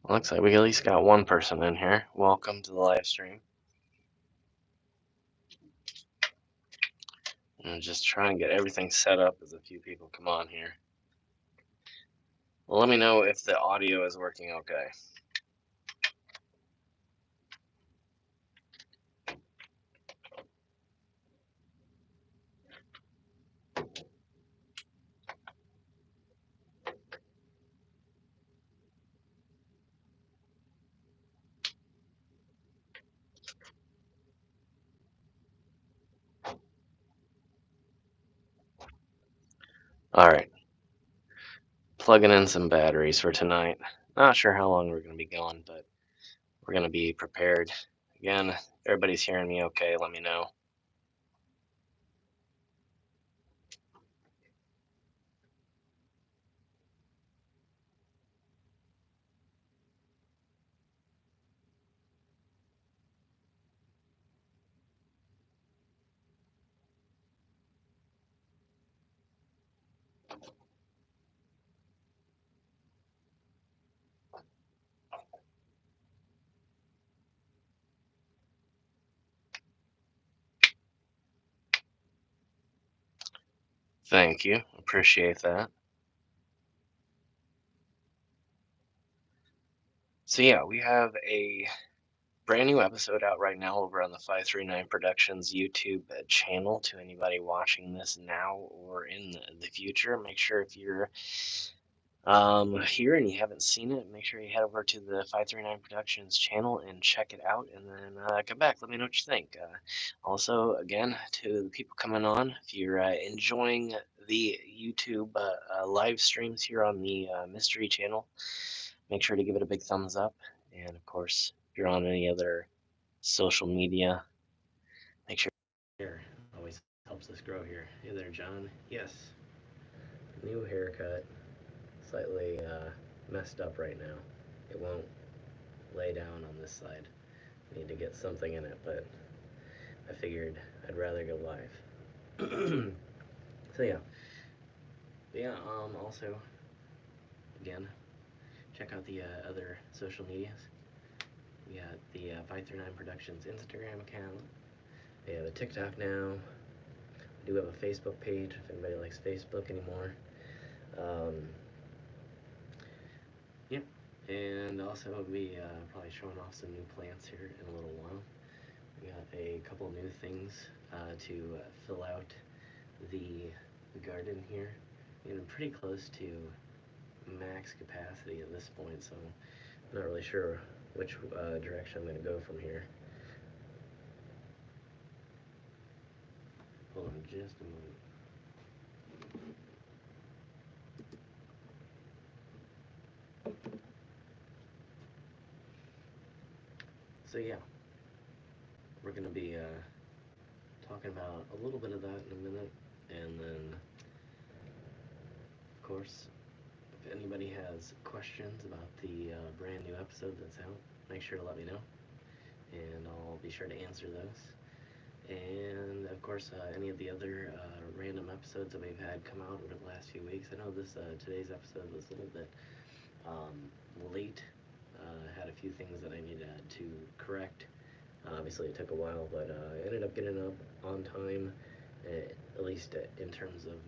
Looks like we at least got one person in here. Welcome to the live stream. I'm just trying to get everything set up as a few people come on here. Well, let me know if the audio is working okay. Alright. Plugging in some batteries for tonight. Not sure how long we're going to be going, but we're going to be prepared. Again, everybody's hearing me okay, let me know. Thank you. Appreciate that. So yeah, we have a brand new episode out right now over on the 539 Productions YouTube channel. To anybody watching this now or in the future, make sure if you're here and you haven't seen it, make sure you head over to the 539 Productions channel and check it out, and then come back, let me know what you think. Also, again, to the people coming on, if you're enjoying the YouTube live streams here on the Mystery channel, make sure to give it a big thumbs up. And of course, if you're on any other social media, make sure here always helps us grow here. Hey there, John. Yes, new haircut. Slightly messed up right now. It won't lay down on this side. I need to get something in it, but I figured I'd rather go live. So yeah. But yeah, also, again, check out the other social medias. We got the 539 Productions Instagram account. We have a TikTok now. We do have a Facebook page if anybody likes Facebook anymore. Yep. And also we'll be probably showing off some new plants here in a little while. We got a couple new things to fill out the garden here. Getting pretty close to max capacity at this point, so I'm not really sure which direction I'm going to go from here. Hold on just a moment. So yeah, we're going to be talking about a little bit of that in a minute, and then of course if anybody has questions about the brand new episode that's out, make sure to let me know, and I'll be sure to answer those. And of course, any of the other random episodes that we've had come out over the last few weeks. I know this today's episode was a little bit late. Had a few things that I needed to correct. Obviously, it took a while, but I ended up getting up on time, at least in terms of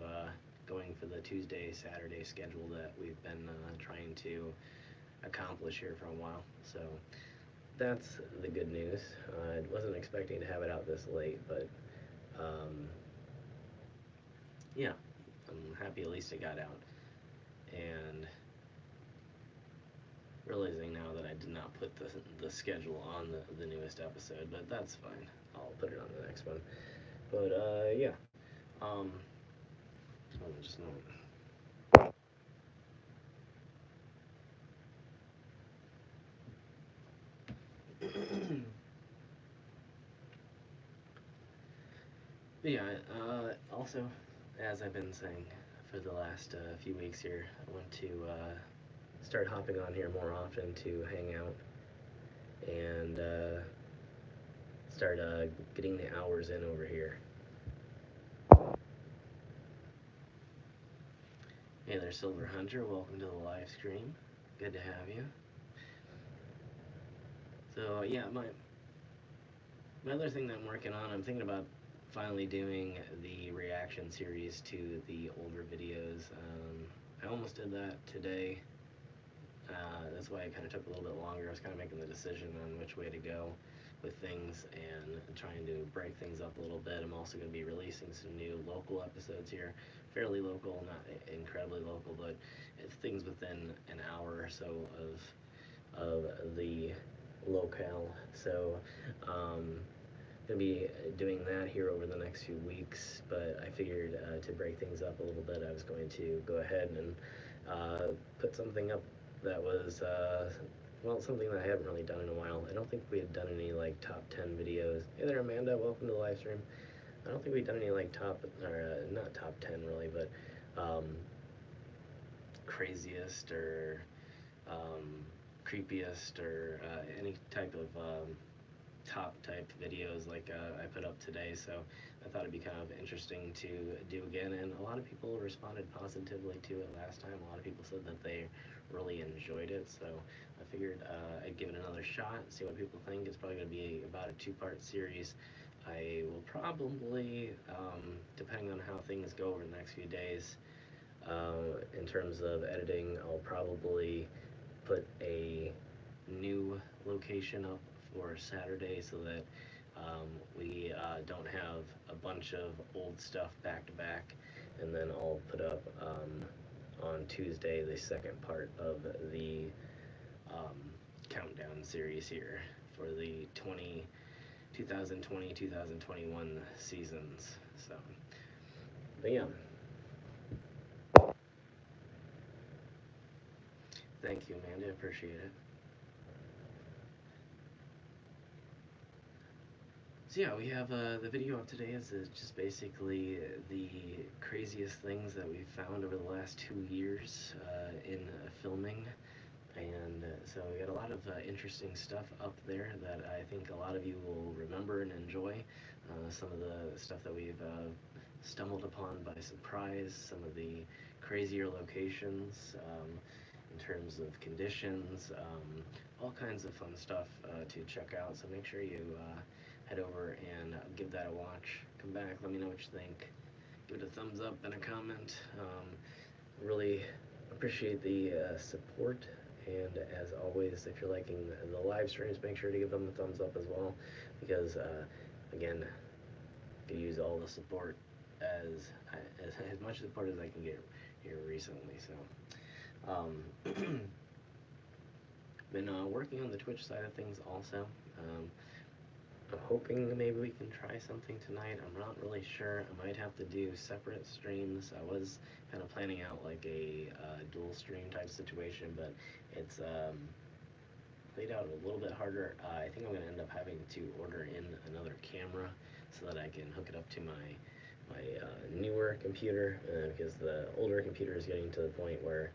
going for the Tuesday, Saturday schedule that we've been trying to accomplish here for a while. So that's the good news. I wasn't expecting to have it out this late, but yeah, I'm happy at least it got out. And realizing now that I did not put the schedule on the newest episode, but that's fine. I'll put it on the next one. But yeah, just a moment. But yeah, also, as I've been saying for the last few weeks here, I want to start hopping on here more often to hang out and start getting the hours in over here. Hey there, Silver Hunter. Welcome to the live stream. Good to have you. So yeah, my other thing that I'm working on, I'm thinking about finally doing the reaction series to the older videos. I almost did that today. That's why it kind of took a little bit longer. I was kind of making the decision on which way to go with things and trying to break things up a little bit. I'm also going to be releasing some new local episodes here, fairly local, not incredibly local, but it's things within an hour or so of the locale. So gonna be doing that here over the next few weeks, but I figured to break things up a little bit, I was going to go ahead and put something up that was, well, something that I haven't really done in a while. I don't think we had done any like top 10 videos. Hey there, Amanda, welcome to the live stream. I don't think we've done any like top, or not top 10 really, but craziest or um, creepiest or any type of top type videos like I put up today, so I thought it'd be kind of interesting to do again. And a lot of people responded positively to it last time. A lot of people said that they really enjoyed it, so I figured I'd give it another shot, see what people think. It's probably going to be about a two-part series. I will probably, depending on how things go over the next few days, in terms of editing, I'll probably put a new location up for Saturday so that we don't have a bunch of old stuff back to back. And then I'll put up on Tuesday the second part of the um, countdown series here for the 2020-2021 seasons. So, but yeah. Thank you, Amanda. Appreciate it. So yeah, we have the video of today is just basically the craziest things that we've found over the last 2 years in filming. And so we got a lot of interesting stuff up there that I think a lot of you will remember and enjoy. Some of the stuff that we've stumbled upon by surprise, some of the crazier locations in terms of conditions, all kinds of fun stuff to check out. So make sure you head over and give that a watch. Come back, let me know what you think. Give it a thumbs up and a comment. Really appreciate the support. And as always, if you're liking the live streams, make sure to give them a thumbs up as well, because again, I could use all the support as much support as I can get here recently. So, been working on the Twitch side of things also. I'm hoping maybe we can try something tonight. I'm not really sure. I might have to do separate streams. I was kind of planning out like a dual stream type situation, but it's played out a little bit harder. I think I'm going to end up having to order in another camera so that I can hook it up to my newer computer, because the older computer is getting to the point where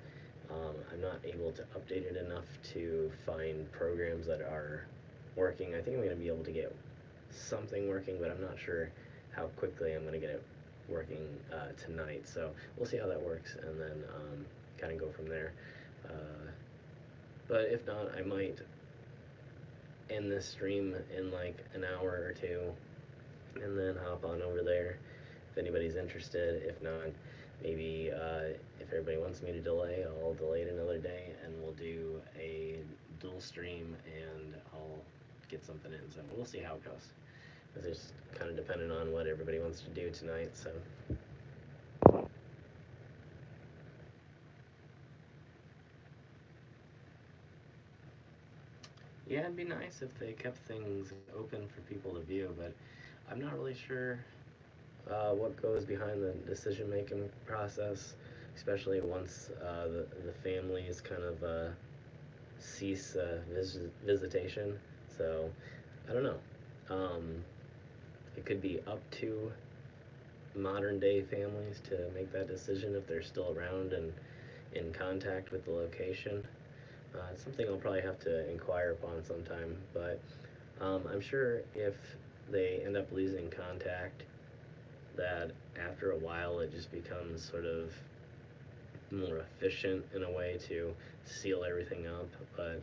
I'm not able to update it enough to find programs that are working. I think I'm going to be able to get something working, but I'm not sure how quickly I'm going to get it working tonight. So we'll see how that works, and then kind of go from there. But if not, I might end this stream in like an hour or two, and then hop on over there if anybody's interested. If not, maybe if everybody wants me to delay, I'll delay it another day, and we'll do a dual stream, and I'll get something in. So we'll see how it goes. It's just kind of dependent on what everybody wants to do tonight. So. Yeah, it'd be nice if they kept things open for people to view, but I'm not really sure what goes behind the decision-making process, especially once the families kind of cease visitation. So, I don't know. It could be up to modern-day families to make that decision if they're still around and in contact with the location. It's something I'll probably have to inquire upon sometime, but I'm sure if they end up losing contact, that after a while it just becomes sort of more efficient in a way to seal everything up. But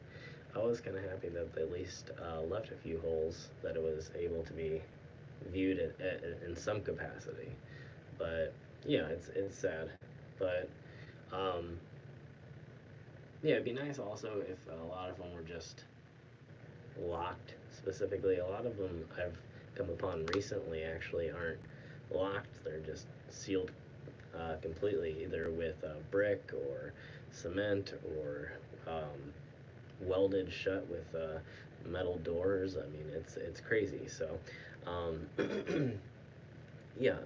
I was kind of happy that they at least left a few holes that it was able to be viewed in some capacity. But yeah, it's sad. But um, yeah, it'd be nice also if a lot of them were just locked specifically. A lot of them I've come upon recently actually aren't locked. They're just sealed completely, either with brick or cement or welded shut with metal doors. I mean, it's crazy. So, yeah,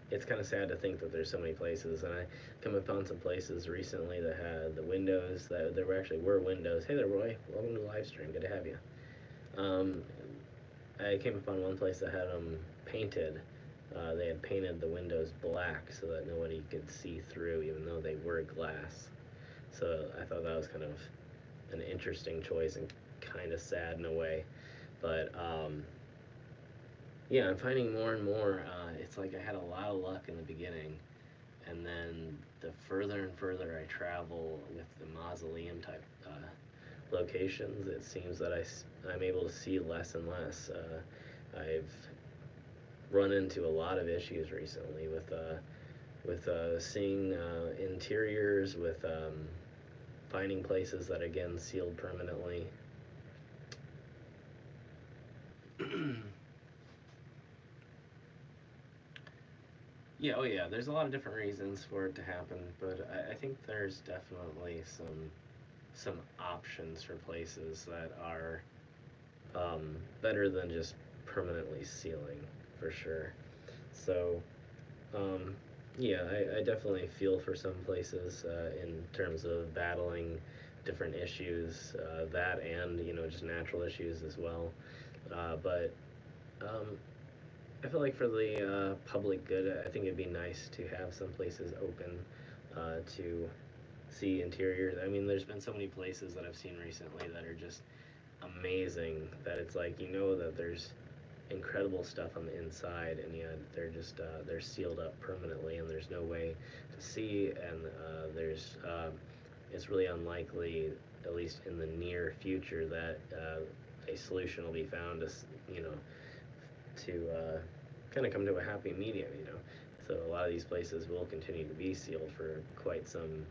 it's kind of sad to think that there's so many places, and I come upon some places recently that had the windows that there were actually were windows. Hey there, Roy. Welcome to the live stream. Good to have you. Um, I came upon one place that had them painted. They had painted the windows black so that nobody could see through, even though they were glass. So I thought that was kind of an interesting choice and kind of sad in a way. But yeah, I'm finding more and more. It's like I had a lot of luck in the beginning, and then the further and further I travel with the mausoleum type locations, it seems that I'm able to see less and less. I've run into a lot of issues recently with seeing interiors, with finding places that again sealed permanently. Yeah, oh yeah, there's a lot of different reasons for it to happen, but I think there's definitely some options for places that are better than just permanently sealing, for sure. So, um, yeah, I definitely feel for some places in terms of battling different issues, that and, just natural issues as well. But um, I feel like for the public good, I think it'd be nice to have some places open to see interiors. I mean, there's been so many places that I've seen recently that are just amazing that it's like that there's incredible stuff on the inside, and yet they're sealed up permanently, and there's no way to see, and there's it's really unlikely, at least in the near future, that a solution will be found to kind of come to a happy medium. So a lot of these places will continue to be sealed for quite some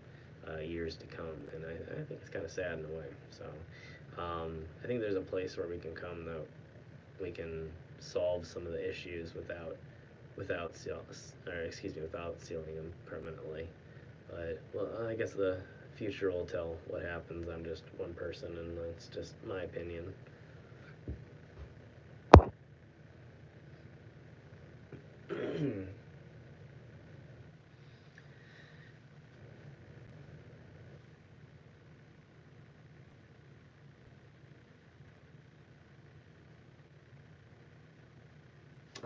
years to come, and I think it's kind of sad in a way. So I think there's a place where we can come that we can solve some of the issues without sealing them permanently. But well, I guess the future will tell what happens. I'm just one person, and that's just my opinion.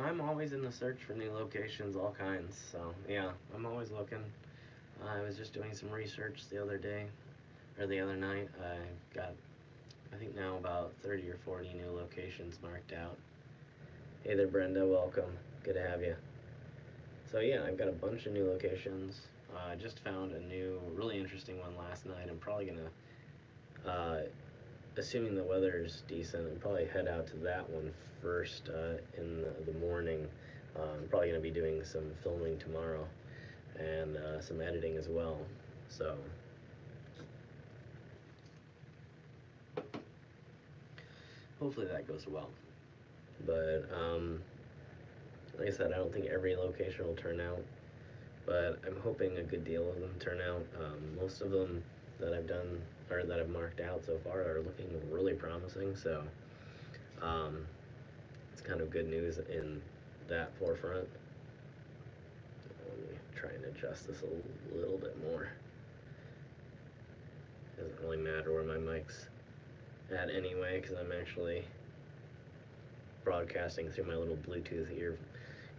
I'm always in the search for new locations, all kinds. So yeah, I'm always looking. I was just doing some research the other day, or the other night. I got, I think now about 30 or 40 new locations marked out. Hey there, Brenda. Welcome. Good to have you. So yeah, I've got a bunch of new locations. I just found a new, really interesting one last night. I'm probably gonna, assuming the weather's decent, I'm probably head out to that one first in the morning. I'm probably gonna be doing some filming tomorrow and some editing as well. So hopefully that goes well. But like I said, I don't think every location will turn out, but I'm hoping a good deal of them turn out. Most of them that I've done or that I've marked out so far are looking really promising. So it's kind of good news in that forefront. Let me try and adjust this a little bit more. Doesn't really matter where my mic's at anyway, because I'm actually broadcasting through my little Bluetooth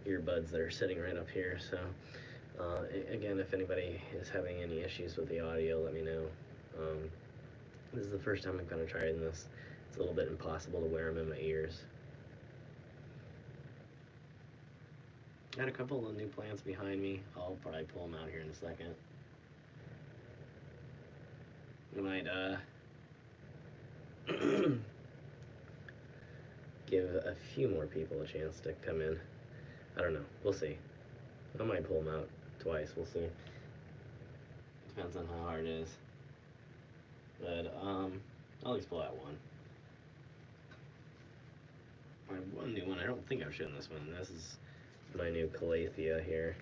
earbuds that are sitting right up here. So again, if anybody is having any issues with the audio, let me know. This is the first time I'm kind of trying this. It's a little bit impossible to wear them in my ears. Got a couple of new plants behind me. I'll probably pull them out here in a second. I might give a few more people a chance to come in. I don't know. We'll see. I might pull them out twice. We'll see. Depends on how hard it is. But I'll at least pull out one. My one new one. I don't think I've shown this one. This is my new Calathea here,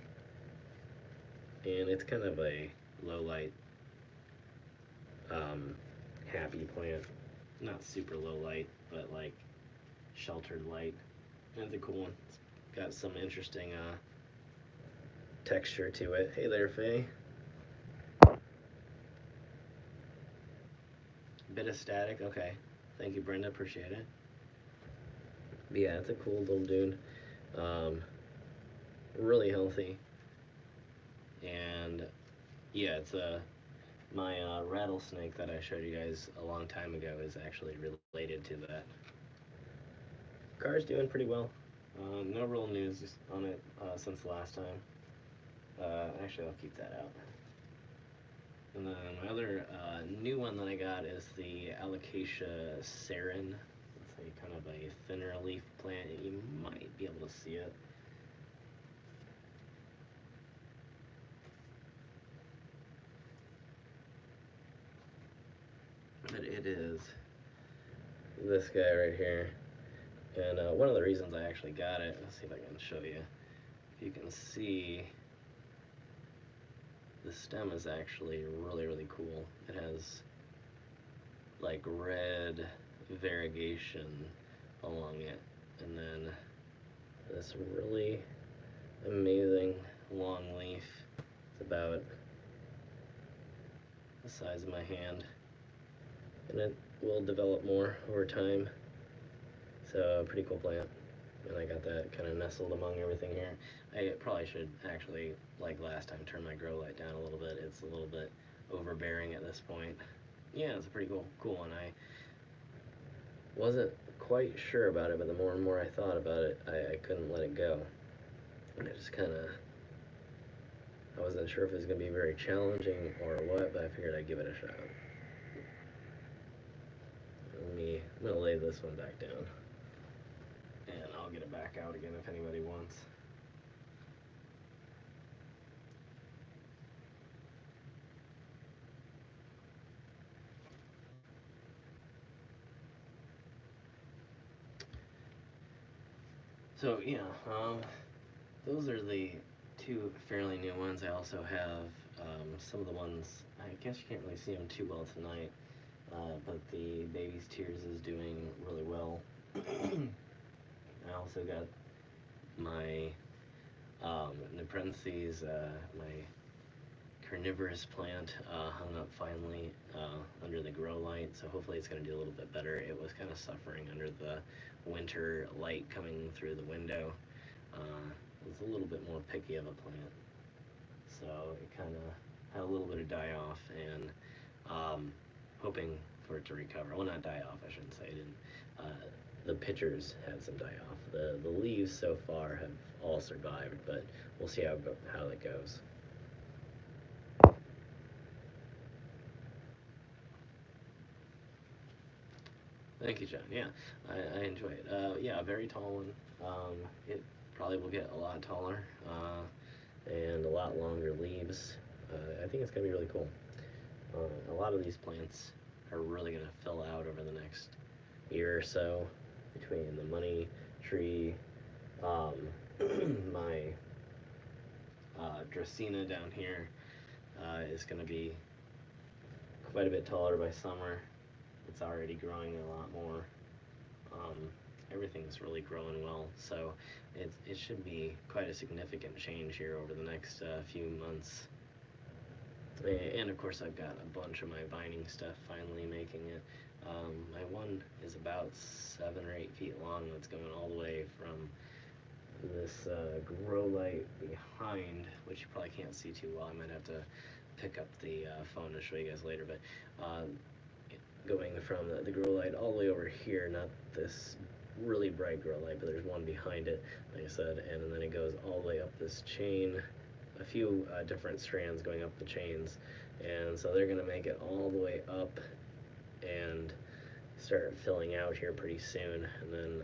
and it's kind of a low light, happy plant. Not super low light, but like sheltered light. And it's a cool one. It's got some interesting texture to it. Hey there, Faye. Bit of static. Okay. Thank you, Brenda. Appreciate it. But yeah, it's a cool little dude. Really healthy. And yeah, it's my rattlesnake that I showed you guys a long time ago is actually related to that. Car's doing pretty well. No real news on it since last time. Actually, I'll keep that out. And then my other new one that I got is the Alocasia Sarin. It's a kind of a thinner leaf plant. You might be able to see it. But it is this guy right here. And one of the reasons I actually got it, let's see if I can show you. If you can see, the stem is actually really, really cool. It has like red variegation along it, and then this really amazing long leaf. It's about the size of my hand, and it will develop more over time. So pretty cool plant. And I got that kind of nestled among everything here. I probably should actually, like last time, turn my grow light down a little bit. It's a little bit overbearing at this point. Yeah, it's a pretty cool one. I wasn't quite sure about it, but the more and more I thought about it, I couldn't let it go. And I just kind of, I wasn't sure if it was going to be very challenging or what, but I figured I'd give it a shot. I'm going to lay this one back down. And I'll get it back out again if anybody wants. So yeah, those are the two fairly new ones. I also have some of the ones, I guess you can't really see them too well tonight, but the Baby's Tears is doing really well. I also got my Nepenthes, my Carnivorous Plant hung up finally under the grow light, so hopefully it's going to do a little bit better. It was kind of suffering under the winter light coming through the window. It's a little bit more picky of a plant, so it kind of had a little bit of die off, and hoping for it to recover. Well, not die off, I shouldn't say. It didn't. The pitchers had some die off. The leaves so far have all survived, but we'll see how that goes. Thank you, John. Yeah, I enjoy it. Yeah, a very tall one. It probably will get a lot taller and a lot longer leaves. I think it's going to be really cool. A lot of these plants are really going to fill out over the next year or so between the money tree, my Dracaena down here is going to be quite a bit taller by summer. It's already growing a lot more. Everything's really growing well, so it should be quite a significant change here over the next few months. And of course I've got a bunch of my vining stuff finally making it. My one is about 7 or 8 feet long. That's going all the way from this grow light behind, which you probably can't see too well. I might have to pick up the phone to show you guys later, but going from the grow light all the way over here, not this really bright grow light, but there's one behind it, like I said, and then it goes all the way up this chain a few different strands going up the chains, and so they're gonna make it all the way up and start filling out here pretty soon. And then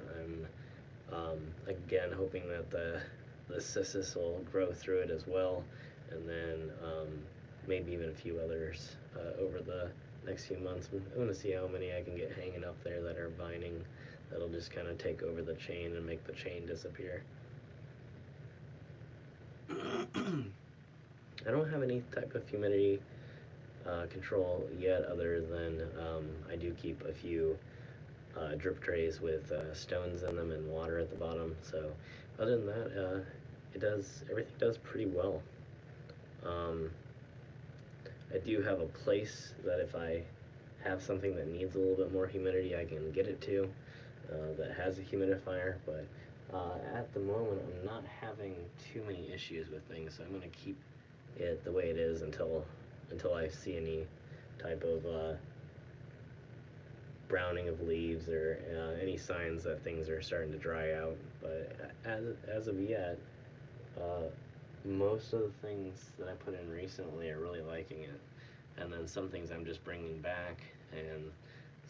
I'm again hoping that the cissus will grow through it as well, and then maybe even a few others over the next few months. I'm going to see how many I can get hanging up there that are vining. That'll just kind of take over the chain and make the chain disappear. I don't have any type of humidity control yet, other than I do keep a few drip trays with stones in them and water at the bottom. So other than that, everything does pretty well. I do have a place that if I have something that needs a little bit more humidity, I can get it to, that has a humidifier, but at the moment I'm not having too many issues with things, so I'm going to keep it the way it is until I see any type of browning of leaves or any signs that things are starting to dry out. But as of yet, most of the things that I put in recently are really liking it, and then some things I'm just bringing back, and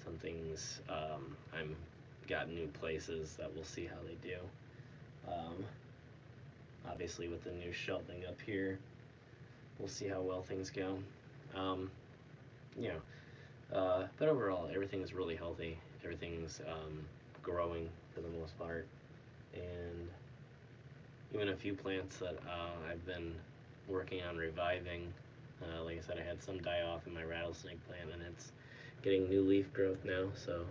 some things I'm got new places that we'll see how they do. Obviously with the new shelving up here, we'll see how well things go. You know, but overall everything's really healthy. Everything's growing for the most part, and even a few plants that I've been working on reviving. Like I said, I had some die off in my rattlesnake plant, and it's getting new leaf growth now, so.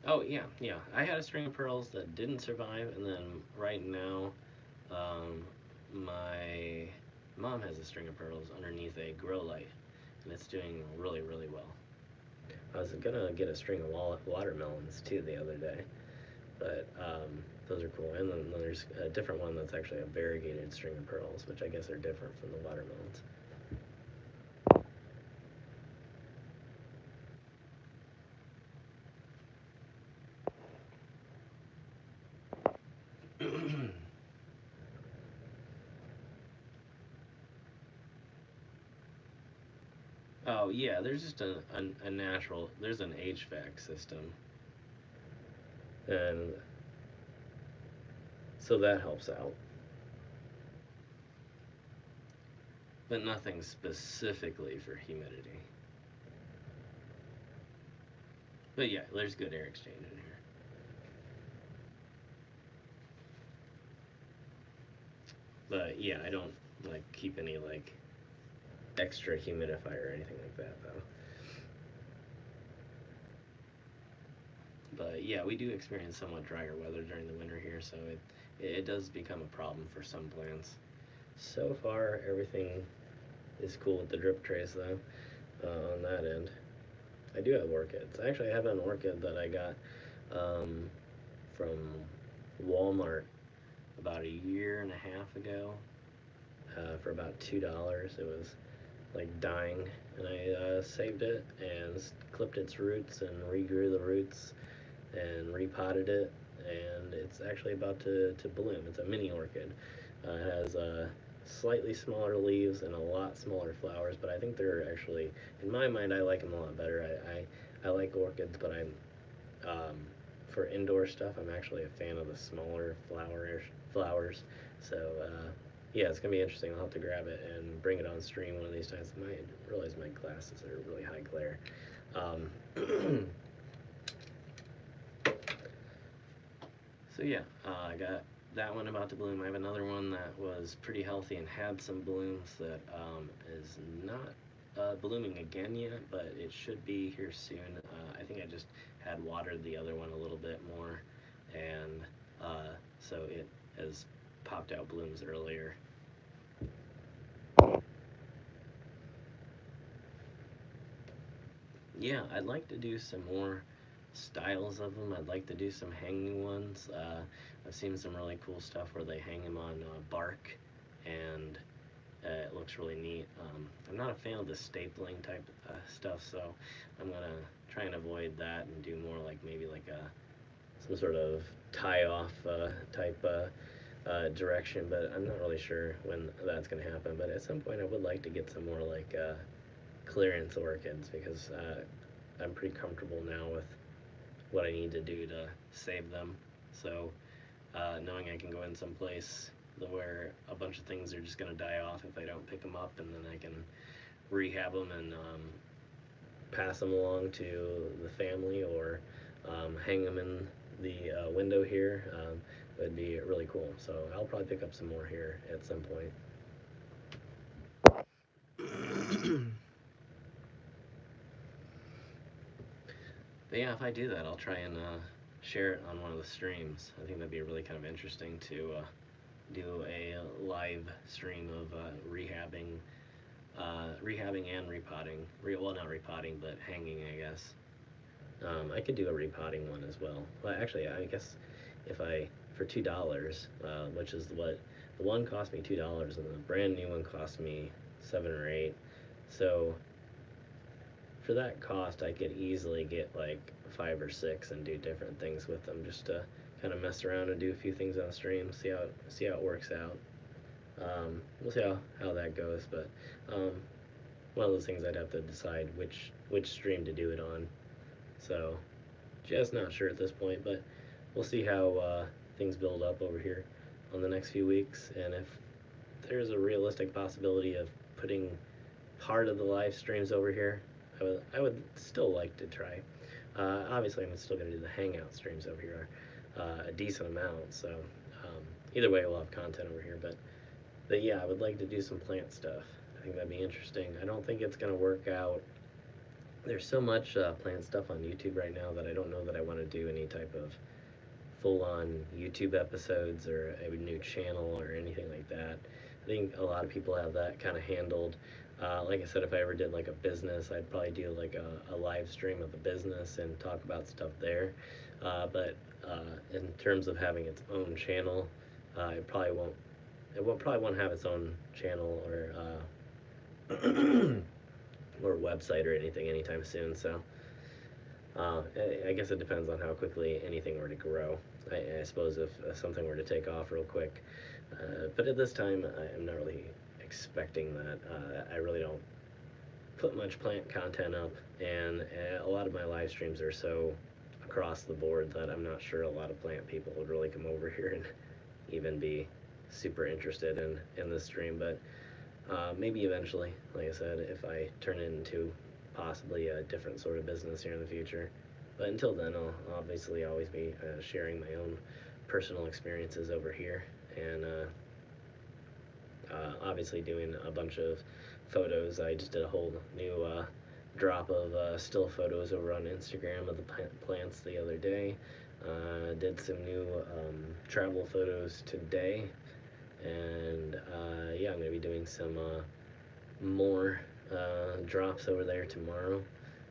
Oh, yeah. I had a string of pearls that didn't survive, and then right now, my mom has a string of pearls underneath a grow light, and it's doing really, really well. I was gonna get a string of watermelons too the other day, but those are cool. And then there's a different one that's actually a variegated string of pearls, which I guess are different from the watermelons. Oh yeah, there's just a natural, there's an HVAC system, and so that helps out. But nothing specifically for humidity. But yeah, there's good air exchange in here. But yeah, I don't like keep any like extra humidifier or anything like that though. But yeah, we do experience somewhat drier weather during the winter here, so it does become a problem for some plants. So far, everything is cool with the drip trays though, on that end. I do have orchids. Actually, I have an orchid that I got from Walmart about a year and a half ago for about $2. It was like dying, and I saved it and clipped its roots and regrew the roots and repotted it, and it's actually about to bloom. It's a mini orchid. It has slightly smaller leaves and a lot smaller flowers, but I think they're actually, in my mind, I like them a lot better. I like orchids, but for indoor stuff, I'm actually a fan of the smaller flowers. So yeah, it's gonna be interesting. I'll have to grab it and bring it on stream one of these times. I realize my glasses are really high glare. So yeah, I got that one about to bloom. I have another one that was pretty healthy and had some blooms that is not blooming again yet, but it should be here soon. I think I just had watered the other one a little bit more, and so it has popped out blooms earlier. Yeah, I'd like to do some more styles of them. I'd like to do some hanging ones. I've seen some really cool stuff where they hang them on bark, and it looks really neat. I'm not a fan of the stapling type stuff, so I'm gonna try and avoid that and do more like maybe like some sort of tie-off type direction, but I'm not really sure when that's going to happen. But at some point, I would like to get some more like clearance orchids because I'm pretty comfortable now with what I need to do to save them. So knowing I can go in some place where a bunch of things are just going to die off if I don't pick them up, and then I can rehab them and pass them along to the family or hang them in the window here would be really cool. So I'll probably pick up some more here at some point. But yeah, if I do that, I'll try and share it on one of the streams. I think that'd be really kind of interesting to do a live stream of rehabbing and repotting. Well, not repotting, but hanging, I guess. I could do a repotting one as well. Well, actually, I guess if I for $2, which is what the one cost me $2, and the brand new one cost me 7 or 8. So for that cost, I could easily get like 5 or 6 and do different things with them, just to kind of mess around and do a few things on stream, see how it works out. We'll see how that goes, but one of those things I'd have to decide which stream to do it on. So just not sure at this point, but we'll see how things build up over here on the next few weeks, and if there's a realistic possibility of putting part of the live streams over here, I would still like to try. Obviously, I'm still going to do the hangout streams over here a decent amount, so either way, we'll have content over here. But yeah, I would like to do some plant stuff. I think that'd be interesting. I don't think it's going to work out. There's so much plant stuff on YouTube right now that I don't know that I want to do any type of full-on YouTube episodes or a new channel or anything like that. I think a lot of people have that kind of handled. Like I said, if I ever did like a business, I'd probably do like a live stream of the business and talk about stuff there. But in terms of having its own channel, it probably won't have its own channel or website or anything anytime soon. So I guess it depends on how quickly anything were to grow. I suppose if something were to take off real quick. But at this time, I'm not really expecting that. I really don't put much plant content up, and a lot of my live streams are so across the board that I'm not sure a lot of plant people would really come over here and even be super interested in this stream. But maybe eventually, like I said, if I turn it into possibly a different sort of business here in the future. But until then, I'll obviously always be sharing my own personal experiences over here, and obviously doing a bunch of photos. I just did a whole new drop of still photos over on Instagram of the plants the other day. Did some new travel photos today, and yeah, I'm going to be doing some more drops over there tomorrow,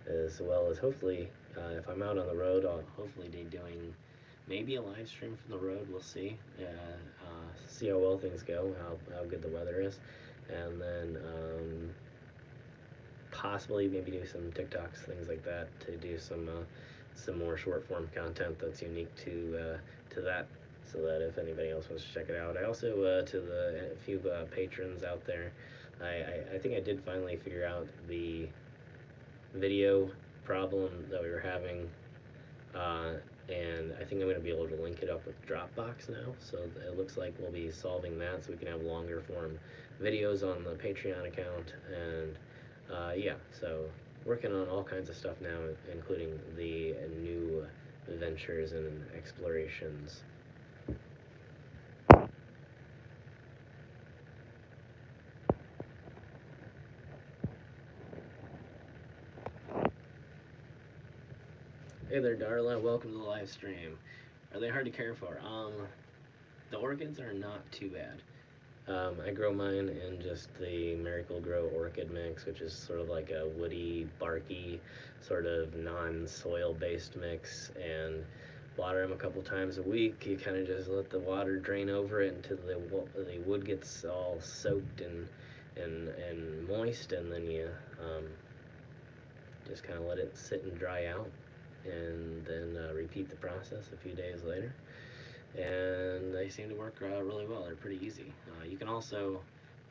as well as hopefully if I'm out on the road, I'll hopefully be doing maybe a live stream from the road. We'll see. See how well things go, how good the weather is, and then possibly maybe do some TikToks, things like that, to do some more short form content that's unique to that, so that if anybody else wants to check it out. I also to the few patrons out there, I think I did finally figure out the video problem that we were having, and I think I'm going to be able to link it up with Dropbox now, so it looks like we'll be solving that, so we can have longer form videos on the Patreon account. And yeah, so working on all kinds of stuff now, including the new ventures and explorations. Hey there, Darla. Welcome to the live stream. Are they hard to care for? The orchids are not too bad. I grow mine in just the Miracle-Gro orchid mix, which is sort of like a woody, barky, sort of non-soil based mix, and water them a couple times a week. You kind of just let the water drain over it until the wood gets all soaked and moist, and then you just kind of let it sit and dry out. and then repeat the process a few days later. And they seem to work really well. They're pretty easy. You can also,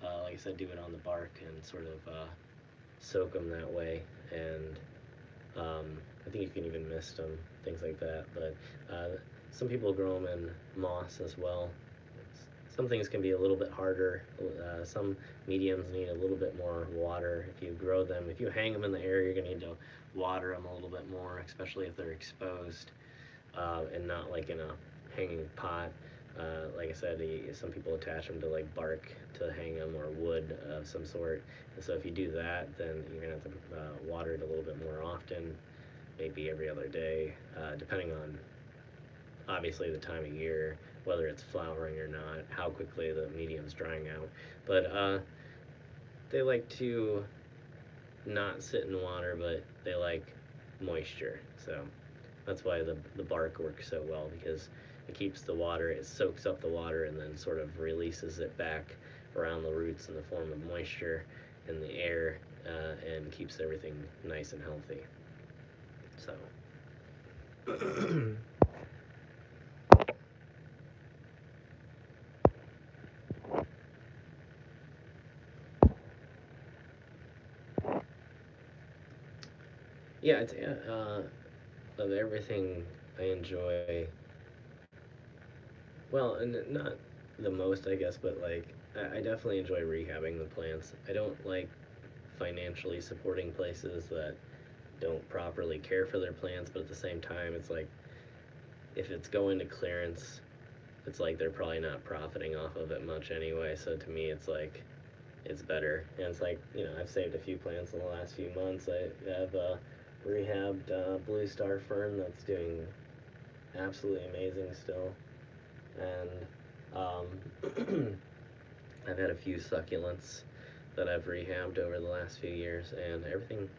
like I said, do it on the bark and sort of soak them that way. And I think you can even mist them, things like that. But some people grow them in moss as well. Some things can be a little bit harder. Some mediums need a little bit more water. If you grow them, if you hang them in the air, you're going to need to water them a little bit more, especially if they're exposed and not like in a hanging pot. Like I said, some people attach them to like bark to hang them or wood of some sort. And so if you do that, then you're gonna have to water it a little bit more often, maybe every other day, depending on obviously the time of year, whether it's flowering or not, how quickly the medium's drying out. But they like to not sit in water, but they like moisture. So that's why the bark works so well, because it keeps the water, it soaks up the water and then sort of releases it back around the roots in the form of moisture in the air and keeps everything nice and healthy. So. Yeah, it's of everything I enjoy. Well, and not the most, I guess, but like I definitely enjoy rehabbing the plants. I don't like financially supporting places that don't properly care for their plants, but at the same time, it's like if it's going to clearance, it's like they're probably not profiting off of it much anyway. So to me, it's like it's better. And it's like, I've saved a few plants in the last few months. I have a rehabbed blue star fern that's doing absolutely amazing still. And I've had a few succulents that I've rehabbed over the last few years, and everything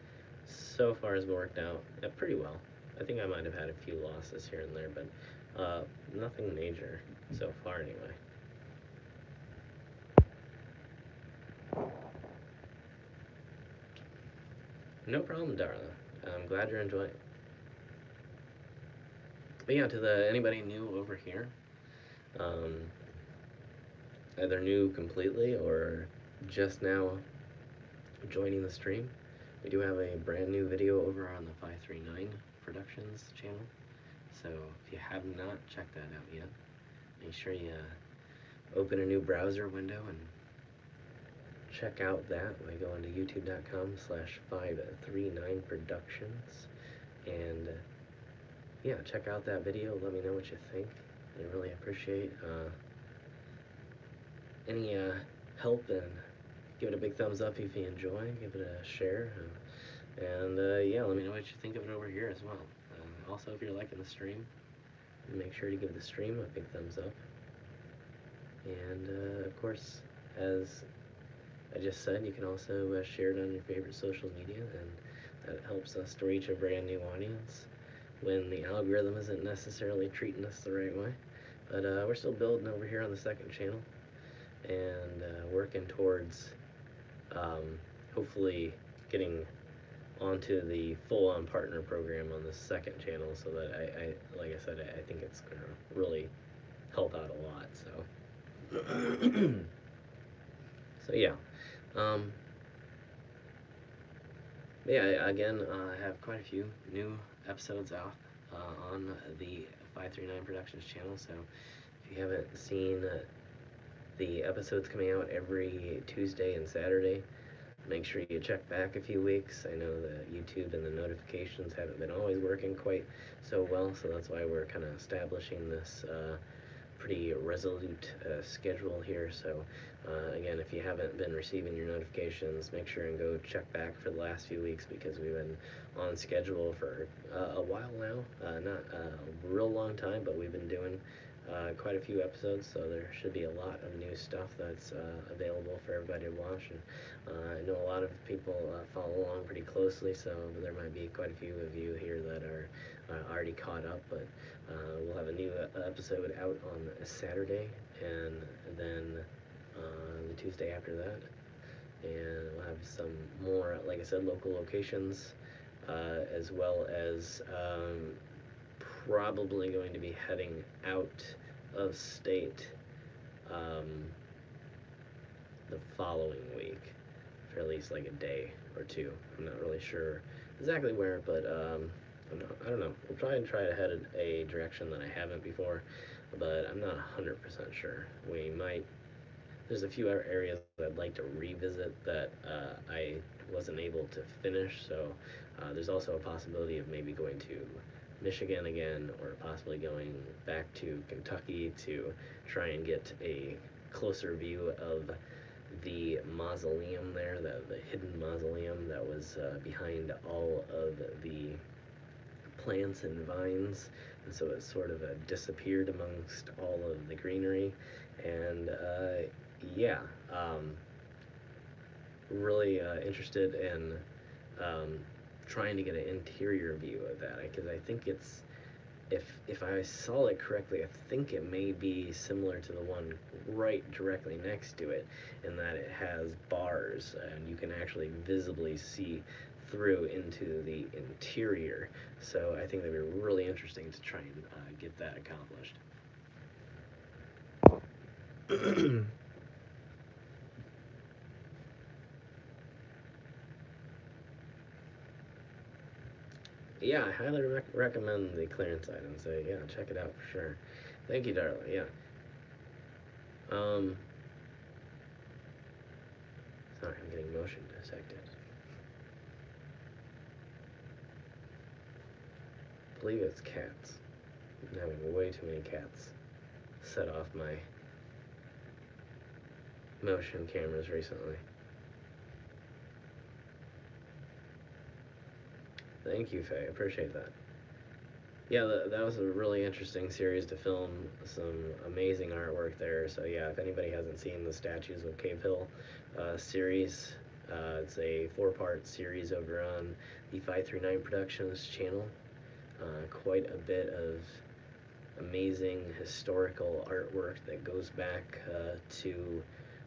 so far has worked out pretty well. I think I might have had a few losses here and there, but nothing major so far anyway. No problem, Darla. I'm glad you're enjoying it. But yeah, to the anybody new over here, um, either new completely or just now joining the stream, we do have a brand new video over on the 539 Productions channel. So if you have not checked that out yet, make sure you open a new browser window and check out that by going to youtube.com/539productions and yeah, check out that video. Let me know what you think. I really appreciate any help, and give it a big thumbs up if you enjoy. Give it a share, and yeah, let me know what you think of it over here as well. Also, if you're liking the stream, make sure to give the stream a big thumbs up. And of course, as I just said, you can also share it on your favorite social media, and that helps us to reach a brand new audience when the algorithm isn't necessarily treating us the right way. But we're still building over here on the second channel, and working towards hopefully getting onto the full-on partner program on the second channel, so that I like I said, I think it's going to really help out a lot. So, so yeah. Um, yeah, again, I have quite a few new episodes out on the 539 Productions channel, so if you haven't seen the episodes coming out every Tuesday and Saturday, make sure you check back a few weeks. I know that YouTube and the notifications haven't been always working quite so well, so that's why we're kind of establishing this pretty resolute schedule here. So again, if you haven't been receiving your notifications, make sure and go check back for the last few weeks, because we've been on schedule for a while now. Not a real long time, but we've been doing quite a few episodes, so there should be a lot of new stuff that's available for everybody to watch. And I know a lot of people follow along pretty closely, so there might be quite a few of you here that are already caught up, but we'll have a new episode out on Saturday, and then the Tuesday after that, and we'll have some more, like I said, local locations as well as probably going to be heading out of state um, the following week for at least like a day or two. I'm not really sure exactly where, but I don't know. We'll try to head in a direction that I haven't before, but I'm not 100% sure. We might. There's a few other areas that I'd like to revisit that I wasn't able to finish. So there's also a possibility of maybe going to Michigan again, or possibly going back to Kentucky to try and get a closer view of the mausoleum there, the hidden mausoleum that was behind all of the plants and vines, and so it sort of disappeared amongst all of the greenery. And yeah, um, really interested in um, trying to get an interior view of that, because I think it's, if I saw it correctly, I think it may be similar to the one right directly next to it, in that it has bars and you can actually visibly see through into the interior. So I think that'd be really interesting to try and get that accomplished. Yeah, I highly recommend the clearance items. So yeah, check it out for sure. Thank you, Darla. Yeah. Um, Sorry, I'm getting motion detected. I believe it's cats. I'm having way too many cats set off my motion cameras recently. Thank you, Faye. I appreciate that. Yeah, that was a really interesting series to film. Some amazing artwork there. So yeah, if anybody hasn't seen the Statues of Cave Hill series, it's a 4-part series over on the 539 Productions channel. Quite a bit of amazing historical artwork that goes back to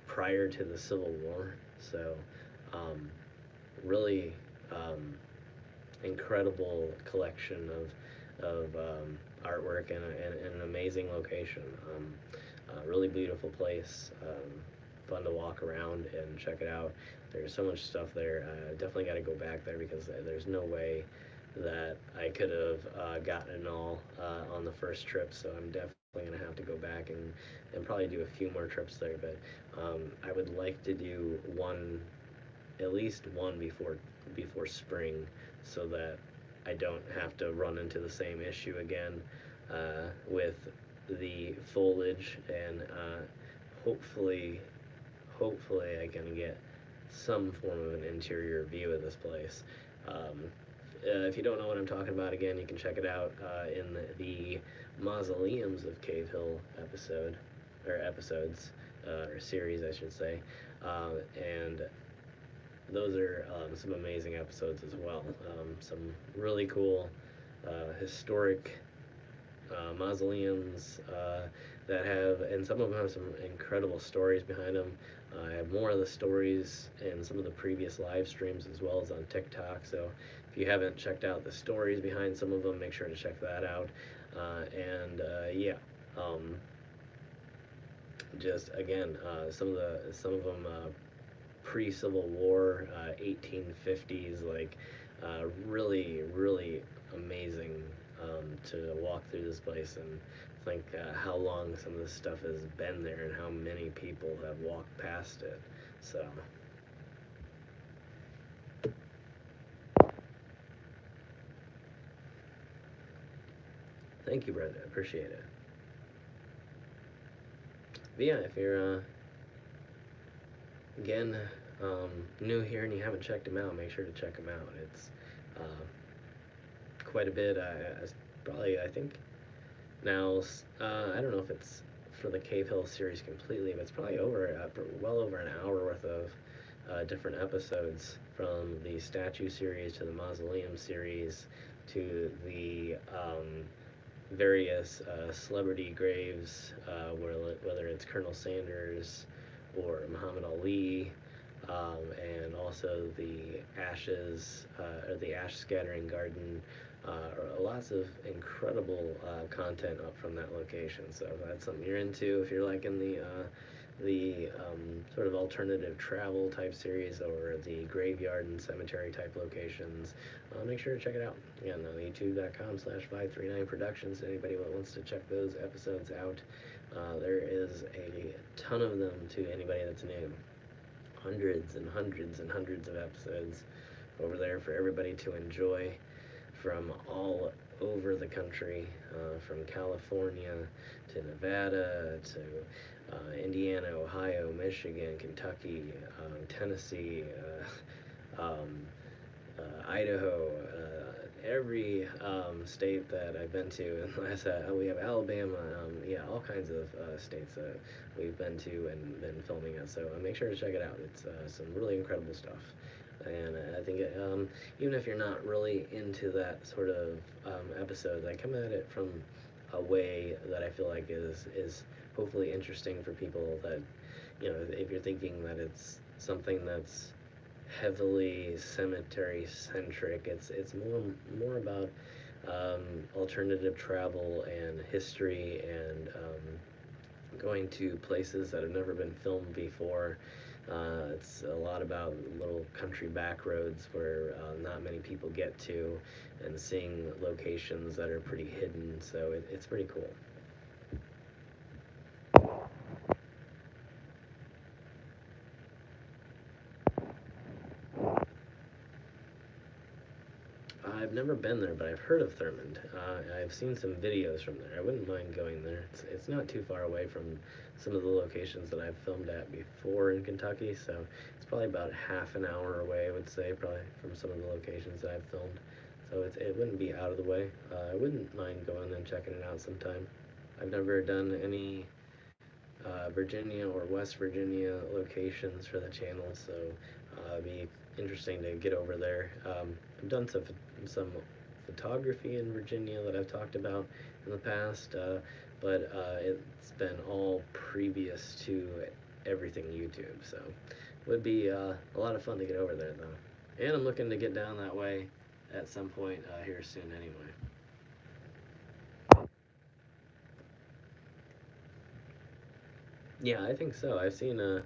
prior to the Civil War. So um, really incredible collection of artwork, and an amazing location. Really beautiful place. Fun to walk around and check it out. There's so much stuff there. Definitely got to go back there, because there's no way that I could have gotten it all on the first trip. So I'm definitely going to have to go back and probably do a few more trips there. But I would like to do one, at least one before spring, so that I don't have to run into the same issue again with the foliage, and hopefully hopefully I can get some form of an interior view of this place. Um, if you don't know what I'm talking about, again, you can check it out in the Mausoleums of Cave Hill episodes, or series, I should say. And those are some amazing episodes as well. Some really cool historic mausoleums that have, and some of them have some incredible stories behind them. I have more of the stories in some of the previous live streams, as well as on TikTok. So if you haven't checked out the stories behind some of them, make sure to check that out. And yeah, um, just again, some of them pre-Civil War, 1850s, like really amazing to walk through this place and think how long some of this stuff has been there and how many people have walked past it. So, thank you, Brenda. I appreciate it. But yeah, if you're again new here and you haven't checked them out, make sure to check them out. It's quite a bit. Probably, I think now, I don't know if it's for the Cave Hill series completely, but it's probably well over an hour worth of different episodes, from the statue series to the mausoleum series to the various celebrity graves, whether it's Colonel Sanders or Muhammad Ali, and also the ashes or the ash scattering garden. Lots of incredible content up from that location. So if that's something you're into, if you're liking the sort of alternative travel type series or the graveyard and cemetery type locations, make sure to check it out. Again, youtube.com/539 productions. Anybody that wants to check those episodes out, there is a ton of them to anybody that's new. Hundreds and hundreds and hundreds of episodes over there for everybody to enjoy from all over the country, from California to Nevada to Indiana, Ohio, Michigan, Kentucky, Tennessee, Idaho, every state that I've been to. And last, we have Alabama, yeah, all kinds of states that we've been to and been filming it. So make sure to check it out. It's some really incredible stuff. And I think even if you're not really into that sort of episode, I come at it from a way that I feel like is hopefully interesting for people that, if you're thinking that it's something that's heavily cemetery centric. It's more about alternative travel and history and going to places that have never been filmed before. It's a lot about little country back roads where not many people get to, and seeing locations that are pretty hidden. So it's pretty cool. I've never been there, but I've heard of Thurmond. I've seen some videos from there. I wouldn't mind going there. It's not too far away from some of the locations that I've filmed at before in Kentucky, so it's probably about half an hour away, I would say, probably from some of the locations that I've filmed. So it wouldn't be out of the way. I wouldn't mind going and checking it out sometime. I've never done any Virginia or West Virginia locations for the channel, so it'd be interesting to get over there. I've done some photography in Virginia that I've talked about in the past, but it's been all previous to everything YouTube, so it would be a lot of fun to get over there though. And I'm looking to get down that way at some point here soon anyway. Yeah, I think so. I've seen a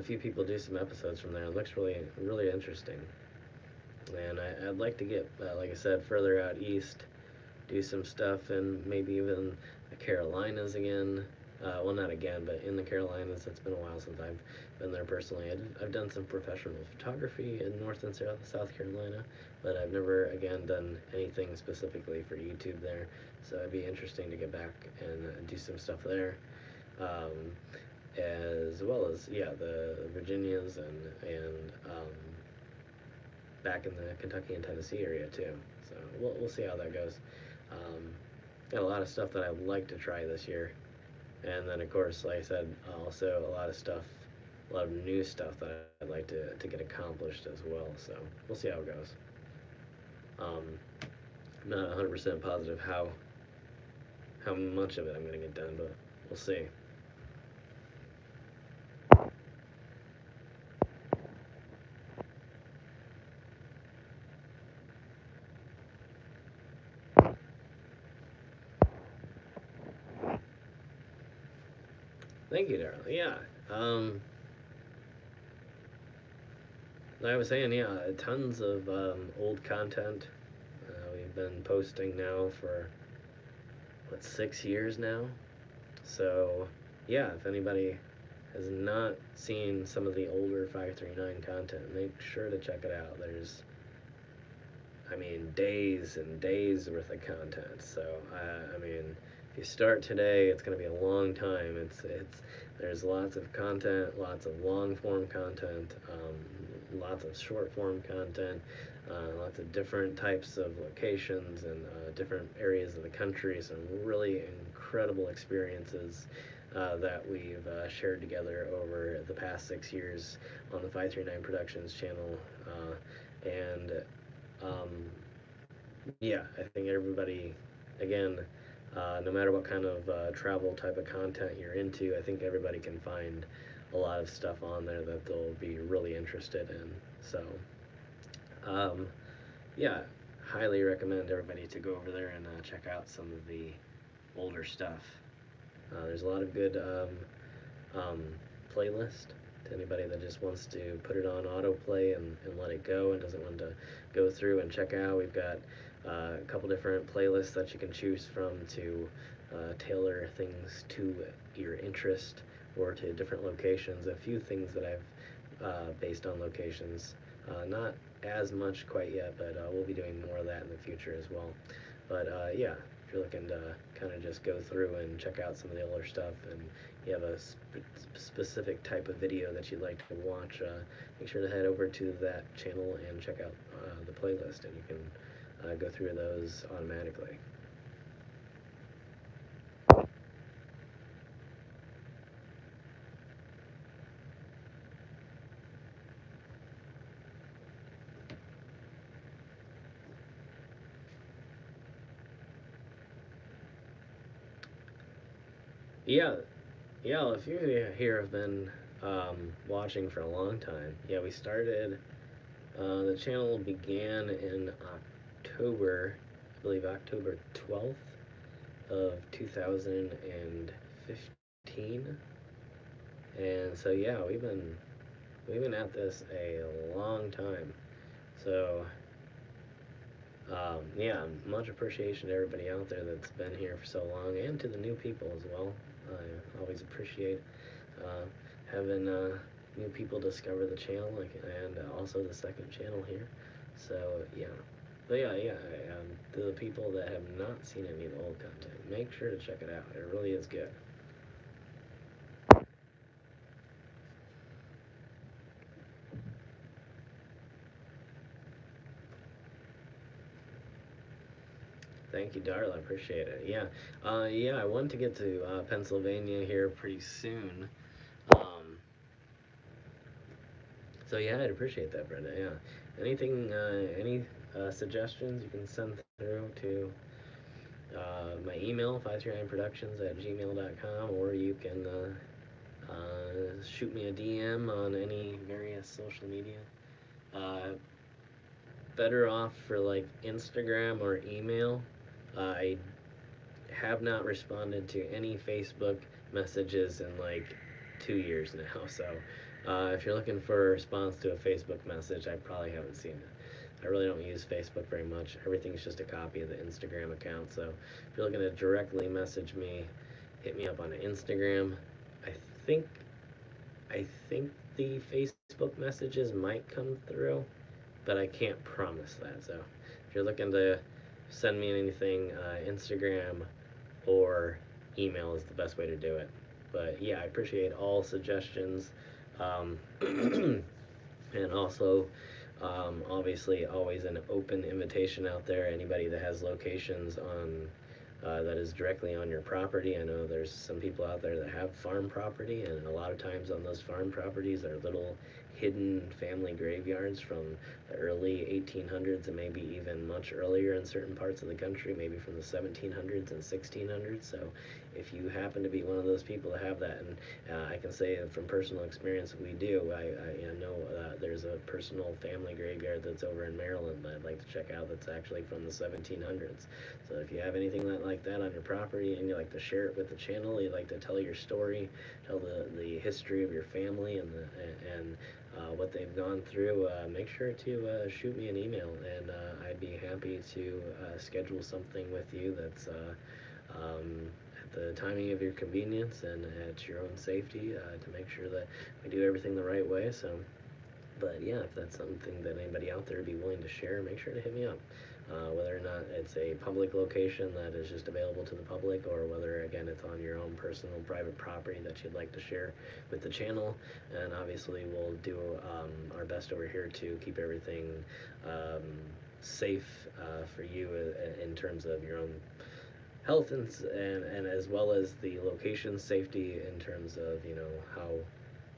few people do some episodes from there. It looks really interesting. And I'd like to get, like I said, further out east, do some stuff, and maybe even the Carolinas again. Well, not again, but in the Carolinas. It's been a while since I've been there personally. I've done some professional photography in North and South Carolina, but I've never, again, done anything specifically for YouTube there. So it'd be interesting to get back and do some stuff there. Um, as well as, yeah, the Virginias and back in the Kentucky and Tennessee area too. So we'll see how that goes. Um, Got a lot of stuff that I'd like to try this year, and then of course, like I said, also a lot of stuff, a lot of new stuff that I'd like to get accomplished as well. So we'll see how it goes. I'm not 100% positive how much of it I'm gonna get done, but we'll see. Thank you, Darla. Yeah. Um, like I was saying, yeah, tons of old content. We've been posting now for what, 6 years now. So yeah, if anybody has not seen some of the older 539 content, make sure to check it out. There's, I mean, days and days worth of content. So I mean, if you start today, it's going to be a long time. It's there's lots of content, lots of long form content, lots of short form content, lots of different types of locations and different areas of the country. Some really incredible experiences that we've shared together over the past 6 years on the 539 Productions channel. And um, yeah, I think everybody, again, no matter what kind of travel type of content you're into, I think everybody can find a lot of stuff on there that they'll be really interested in. So, um, yeah, highly recommend everybody to go over there and check out some of the older stuff. There's a lot of good um, playlist to anybody that just wants to put it on autoplay and let it go and doesn't want to go through and check out. We've got a couple different playlists that you can choose from to tailor things to your interest or to different locations. A few things that I've based on locations. Not as much quite yet, but we'll be doing more of that in the future as well. But yeah, if you're looking to kind of just go through and check out some of the older stuff and you have a specific type of video that you'd like to watch, make sure to head over to that channel and check out the playlist, and you can go through those automatically. Yeah, yeah. If you here have been watching for a long time, yeah, we started. The channel began in October, I believe October 12th of 2015, and so yeah, we've been at this a long time. So yeah, much appreciation to everybody out there that's been here for so long, and to the new people as well. I always appreciate uh, having new people discover the channel, and also the second channel here. So yeah, but yeah, to the people that have not seen any of the old content, make sure to check it out. It really is good. Thank you, Darla. I appreciate it. Yeah, yeah. I want to get to Pennsylvania here pretty soon. Um, so yeah, I'd appreciate that, Brenda. Yeah. Anything, any suggestions you can send through to my email 539productions@gmail.com, or you can shoot me a DM on any various social media. Uh, Better off for like Instagram or email. I have not responded to any Facebook messages in like 2 years now. So if you're looking for a response to a Facebook message, I probably haven't seen it. I really don't use Facebook very much. Everything's just a copy of the Instagram account. So if you're looking to directly message me, hit me up on Instagram. I think I think the Facebook messages might come through, but I can't promise that. So if you're looking to send me anything, Instagram or email is the best way to do it. But yeah, I appreciate all suggestions. Um, and also, obviously, always an open invitation out there. Anybody that has locations on that is directly on your property. I know there's some people out there that have farm property, and a lot of times on those farm properties are little hidden family graveyards from the early 1800s and maybe even much earlier in certain parts of the country, maybe from the 1700s and 1600s. So if you happen to be one of those people that have that, and I can say from personal experience, we do. I know there's a personal family graveyard that's over in Maryland that I'd like to check out that's actually from the 1700s. So if you have anything like that on your property and you like to share it with the channel, you like to tell your story, tell the history of your family and what they've gone through, make sure to shoot me an email, and I'd be happy to schedule something with you that's at the timing of your convenience and at your own safety, to make sure that we do everything the right way. So, but yeah, if that's something that anybody out there would be willing to share, make sure to hit me up. Whether or not it's a public location that is just available to the public, or whether again it's on your own personal private property that you'd like to share with the channel. And obviously we'll do our best over here to keep everything um, safe for you in terms of your own health, and as well as the location safety in terms of how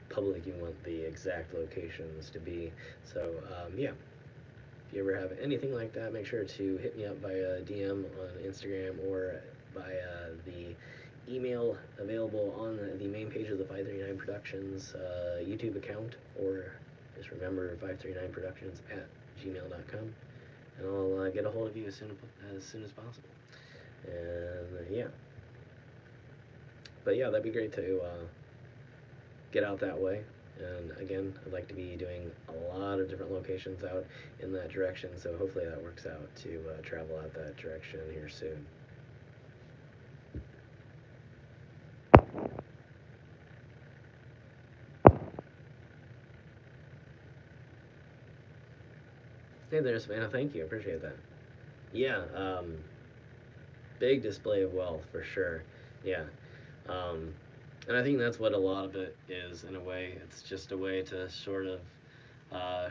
public you want the exact locations to be. So yeah, if you ever have anything like that, make sure to hit me up via DM on Instagram or by the email available on the main page of the Productions YouTube account, or just remember 539productions at gmail.com, and I'll get a hold of you as soon as possible. And yeah, but yeah, that'd be great to get out that way. And again, I'd like to be doing a lot of different locations out in that direction, so hopefully that works out to travel out that direction here soon. Hey there, Savannah. Thank you. Appreciate that. Yeah, big display of wealth for sure. Yeah. Um, and I think that's what a lot of it is in a way. It's just a way to sort of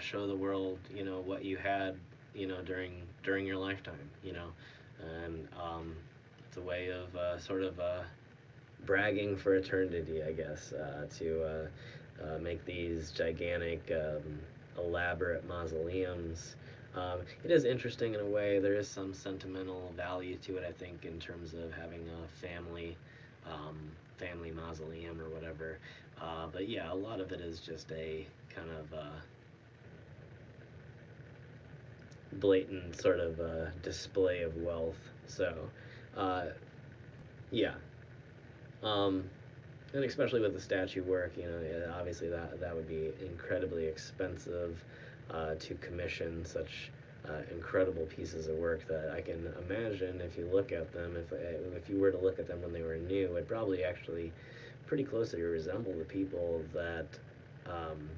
show the world, what you had, during your lifetime, and it's a way of sort of bragging for eternity, I guess, to make these gigantic, elaborate mausoleums. It is interesting in a way. There is some sentimental value to it, I think, in terms of having a family mausoleum or whatever. But yeah, a lot of it is just a kind of blatant sort of display of wealth. So, uh, yeah. Um, and especially with the statue work, obviously that would be incredibly expensive to commission such incredible pieces of work that I can imagine if you look at them, if you were to look at them when they were new, it'd probably actually pretty closely resemble the people um,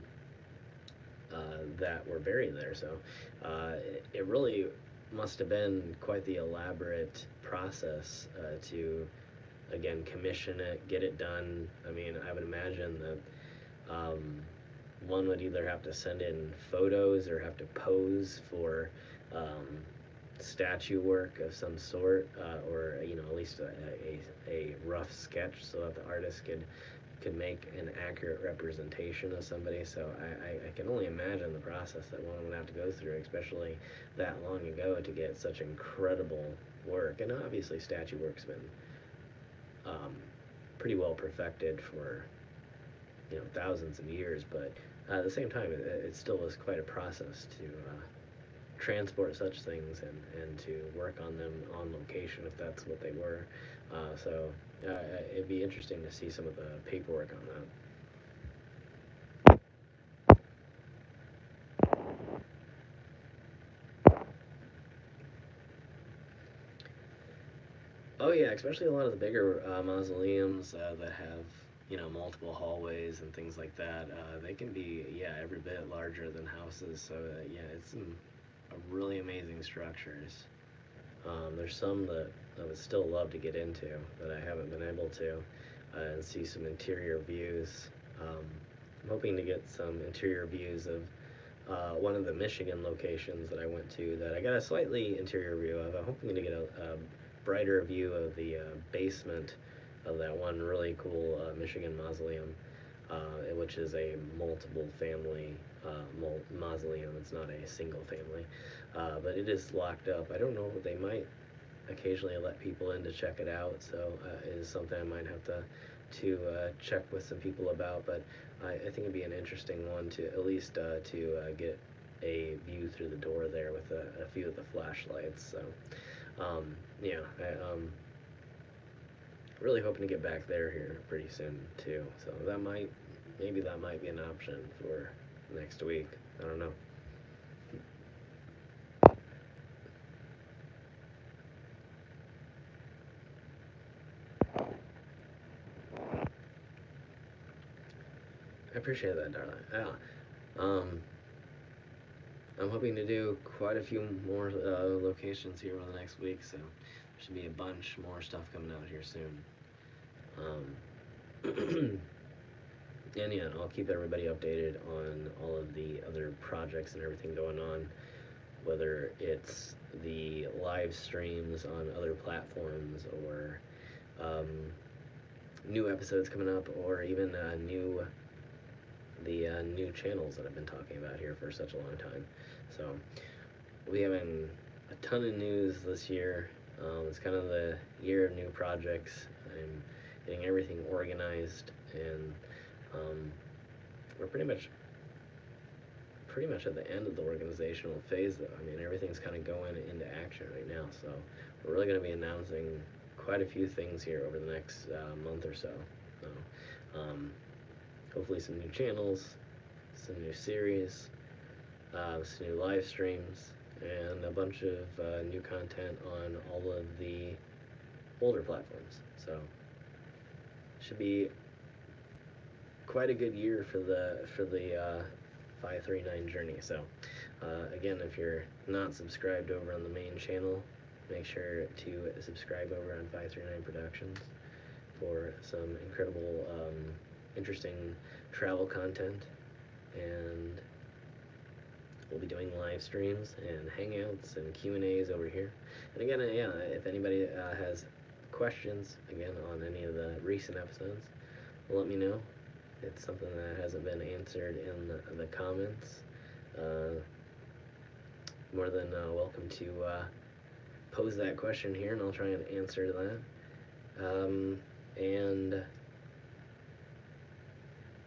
that were buried there. So it really must have been quite the elaborate process to again commission it, get it done. I mean, I would imagine that one would either have to send in photos or have to pose for um, statue work of some sort, or at least a rough sketch so that the artist could make an accurate representation of somebody. So I can only imagine the process that one would have to go through, especially that long ago, to get such incredible work. And obviously, statue work's been um, pretty well perfected for thousands of years, but at the same time, it still was quite a process to transport such things and to work on them on location if that's what they were. So it'd be interesting to see some of the paperwork on that. Oh yeah, especially a lot of the bigger mausoleums that have multiple hallways and things like that. They can be every bit larger than houses. So yeah, it's some really amazing structures. There's some that I would still love to get into that I haven't been able to, and see some interior views. I'm hoping to get some interior views of one of the Michigan locations that I went to that I got a slightly interior view of. I'm hoping to get a brighter view of the basement of that one really cool Michigan mausoleum, which is a multiple family mausoleum. It's not a single family, but it is locked up. I don't know, they might occasionally let people in to check it out, so it is something I might have to check with some people about. But I think it'd be an interesting one to at least to get a view through the door there with a few of the flashlights. So yeah, I'm really hoping to get back there here pretty soon too. So maybe that might be an option for next week. I don't know. I appreciate that, darling. Yeah. Um, I'm hoping to do quite a few more locations here over the next week, so there should be a bunch more stuff coming out here soon. Um, and yeah, I'll keep everybody updated on all of the other projects and everything going on, whether it's the live streams on other platforms or um, new episodes coming up, or even new channels that I've been talking about here for such a long time. So we'll be having a ton of news this year. It's kind of the year of new projects. I'm getting everything organized and We're pretty much at the end of the organizational phase, though. I mean, everything's kind of going into action right now, so we're really going to be announcing quite a few things here over the next month or so. So, hopefully some new channels, some new series, some new live streams, and a bunch of new content on all of the older platforms. So, should be quite a good year for the 539 journey. So again, if you're not subscribed over on the main channel, make sure to subscribe over on 539 Productions for some incredible, interesting travel content, and we'll be doing live streams and hangouts and Q&As over here. And again, yeah, if anybody has questions again on any of the recent episodes, let me know. It's something that hasn't been answered in the comments. More than welcome to pose that question here, and I'll try and answer that. And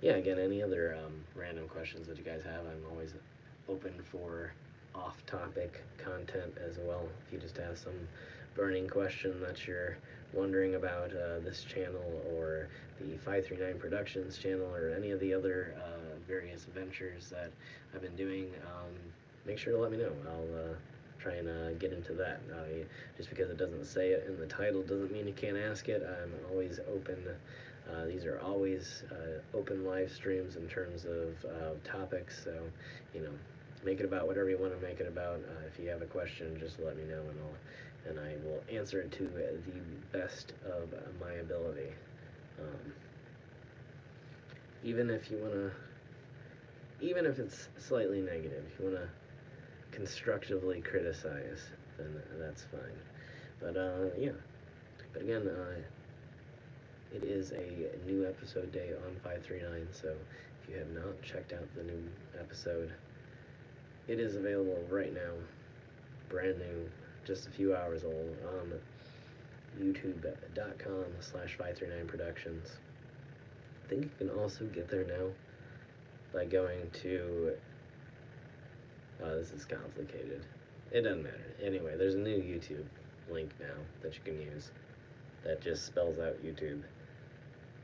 yeah, again, any other random questions that you guys have, I'm always open for off-topic content as well. If you just have some burning question that you're wondering about this channel or the 539 Productions channel or any of the other various ventures that I've been doing, make sure to let me know. I'll try and get into that. Just because it doesn't say it in the title doesn't mean you can't ask it. I'm always open. These are always open live streams in terms of topics, so, you know, make it about whatever you want to make it about. If you have a question, just let me know, and I will answer it to the best of my ability. Even if you want to, even if it's slightly negative, if you want to constructively criticize, then that's fine. But yeah. But again, it is a new episode day on 539, so if you have not checked out the new episode, it is available right now, brand new, just a few hours old, on youtube.com/539productions. I think you can also get there now by going to, this is complicated. It doesn't matter. Anyway, there's a new YouTube link now that you can use that just spells out YouTube.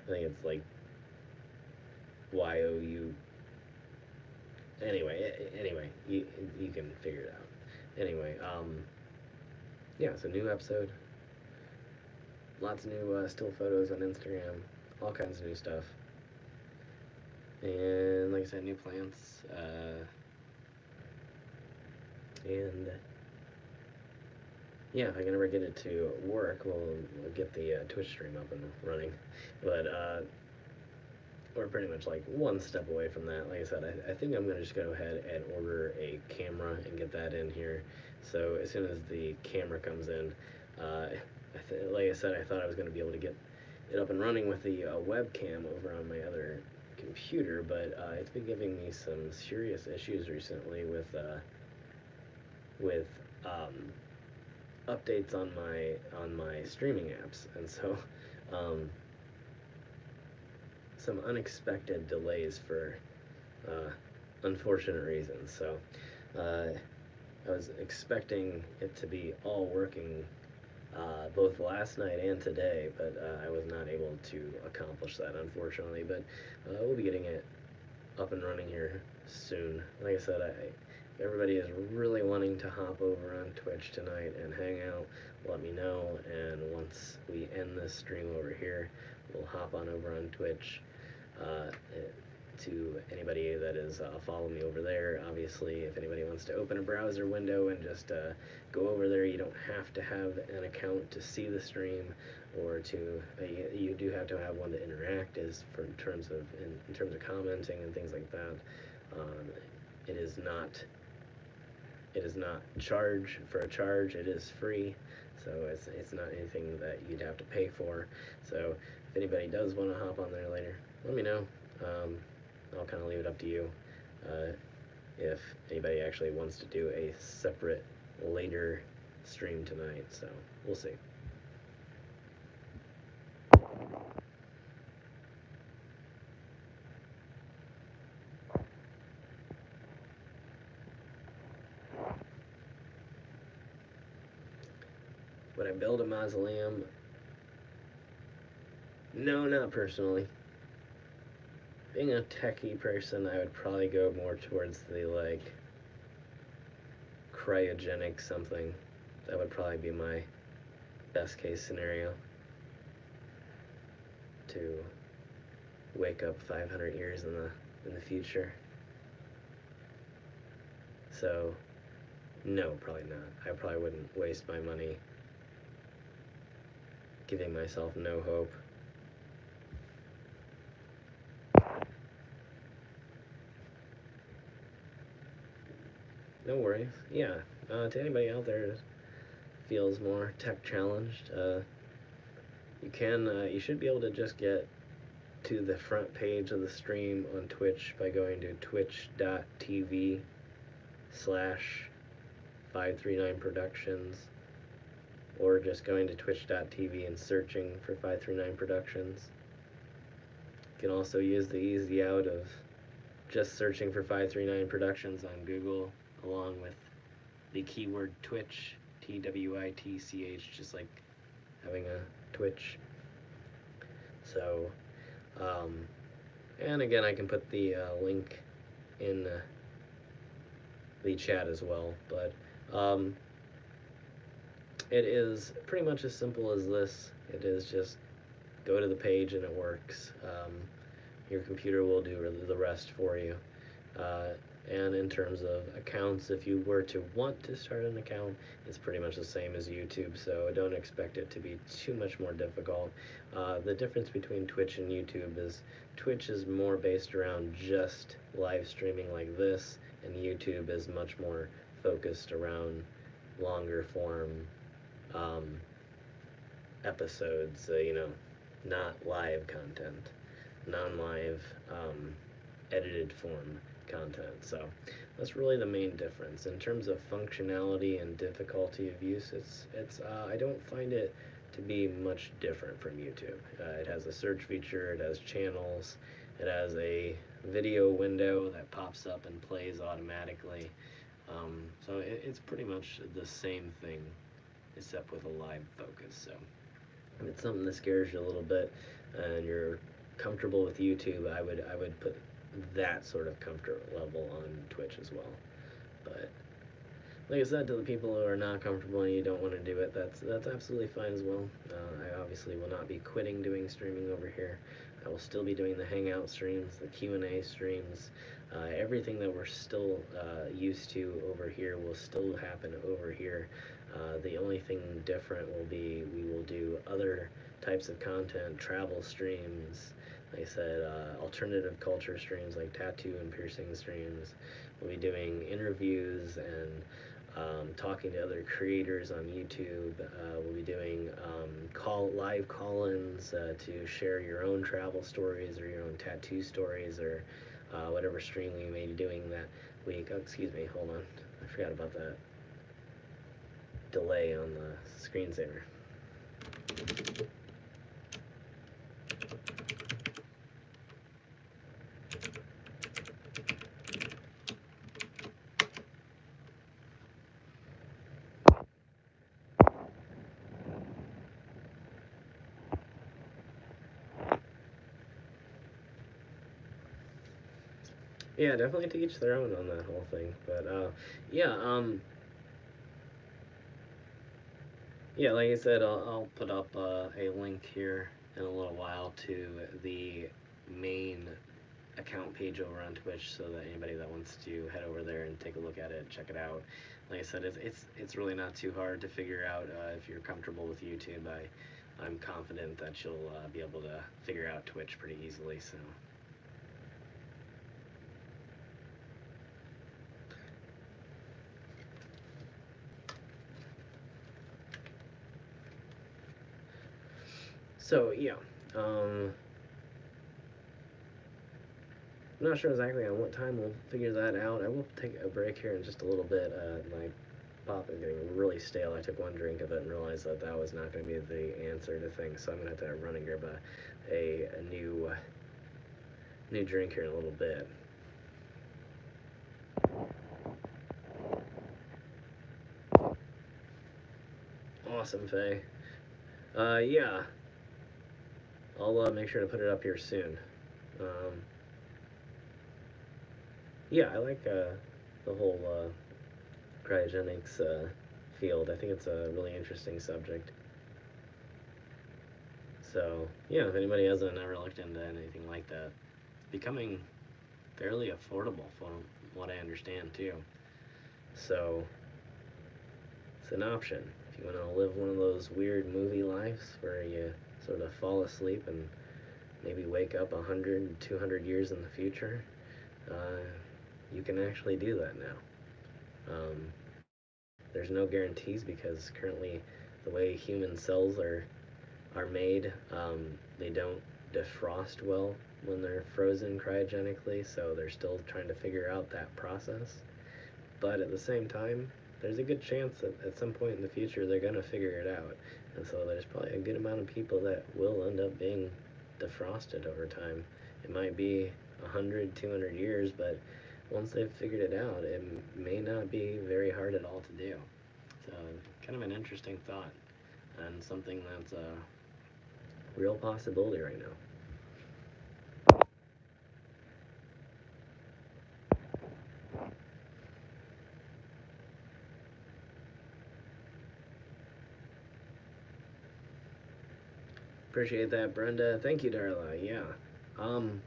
I think it's like YOU. Anyway, you can figure it out. Anyway, yeah, it's a new episode. Lots of new still photos on Instagram. All kinds of new stuff. And like I said, new plants. And yeah, if I can ever get it to work, we'll get the Twitch stream up and running. But we're pretty much like one step away from that. Like I said, I think I'm gonna just go ahead and order a camera and get that in here. So as soon as the camera comes in, like I said, I thought I was gonna be able to get it up and running with the webcam over on my other computer, but it's been giving me some serious issues recently with updates on my streaming apps, and so some unexpected delays for unfortunate reasons. So I was expecting it to be all working both last night and today, but I was not able to accomplish that, unfortunately. But we'll be getting it up and running here soon. Like I said, if everybody is really wanting to hop over on Twitch tonight and hang out, let me know, and once we end this stream over here, we'll hop on over on Twitch. To anybody that is following me over there, obviously, if anybody wants to open a browser window and just go over there, you don't have to have an account to see the stream, or to you do have to have one to interact, as for in terms of commenting and things like that. It is not charge for a charge. It is free, so it's not anything that you'd have to pay for. So if anybody does want to hop on there later, let me know. I'll kind of leave it up to you if anybody actually wants to do a separate later stream tonight, so we'll see. I build a mausoleum? No, not personally. Being a techie person, I would probably go more towards the like cryogenic something. That would probably be my best case scenario. To wake up 500 years in the future. So, no, probably not. I probably wouldn't waste my money giving myself no hope. No worries. Yeah, to anybody out there who feels more tech challenged, you should be able to just get to the front page of the stream on Twitch by going to twitch.tv/539productions, or just going to twitch.tv and searching for 539 Productions. You can also use the easy out of just searching for 539 Productions on Google, along with the keyword Twitch, TWITCH, just like having a Twitch. So, and again, I can put the link in the chat as well, but it is pretty much as simple as this. It is just go to the page and it works. Your computer will do the rest for you. And in terms of accounts, if you were to want to start an account, it's pretty much the same as YouTube, so don't expect it to be too much more difficult. The difference between Twitch and YouTube is Twitch is more based around just live streaming like this, and YouTube is much more focused around longer form episodes, not live content, non-live edited form content. So that's really the main difference. In terms of functionality and difficulty of use, I don't find it to be much different from YouTube. It has a search feature, it has channels, it has a video window that pops up and plays automatically. So it's pretty much the same thing, except with a live focus. So if it's something that scares you a little bit and you're comfortable with YouTube, I would put that sort of comfort level on Twitch as well. But like I said, to the people who are not comfortable and you don't want to do it, that's absolutely fine as well. I obviously will not be quitting doing streaming over here. I will still be doing the Hangout streams, the Q&A streams. Everything that we're still used to over here will still happen over here. The only thing different will be we will do other types of content, travel streams, like I said, alternative culture streams like tattoo and piercing streams. We'll be doing interviews and talking to other creators on YouTube. We'll be doing live call-ins to share your own travel stories or your own tattoo stories or whatever stream we may be doing that week. Oh, excuse me, hold on. I forgot about that delay on the screensaver. Yeah, definitely to each their own on that whole thing. But yeah, like I said, I'll put up a link here in a little while to the main account page over on Twitch, so that anybody that wants to head over there and take a look at it, check it out. Like I said, it's really not too hard to figure out if you're comfortable with YouTube. I'm confident that you'll be able to figure out Twitch pretty easily. So yeah, I'm not sure exactly on what time we'll figure that out. I will take a break here in just a little bit. My pop is getting really stale. I took one drink of it and realized that that was not going to be the answer to things, so I'm going to have to run and grab a new drink here in a little bit. Awesome. awesome, Faye. Yeah, I'll make sure to put it up here soon. Um, yeah, I like the whole cryogenics field. I think it's a really interesting subject. So, yeah, if anybody hasn't ever looked into anything like that, it's becoming fairly affordable from what I understand, too. So, it's an option. If you want to live one of those weird movie lives where you sort of fall asleep and maybe wake up 100, 200 years in the future, uh, you can actually do that now. There's no guarantees because currently the way human cells are made, they don't defrost well when they're frozen cryogenically, so they're still trying to figure out that process. But at the same time, there's a good chance that at some point in the future they're going to figure it out. And so there's probably a good amount of people that will end up being defrosted over time. It might be 100, 200 years, but once they've figured it out, it may not be very hard at all to do. So, kind of an interesting thought and something that's a real possibility right now. Appreciate that, Brenda. Thank you, Darla. Yeah. Um,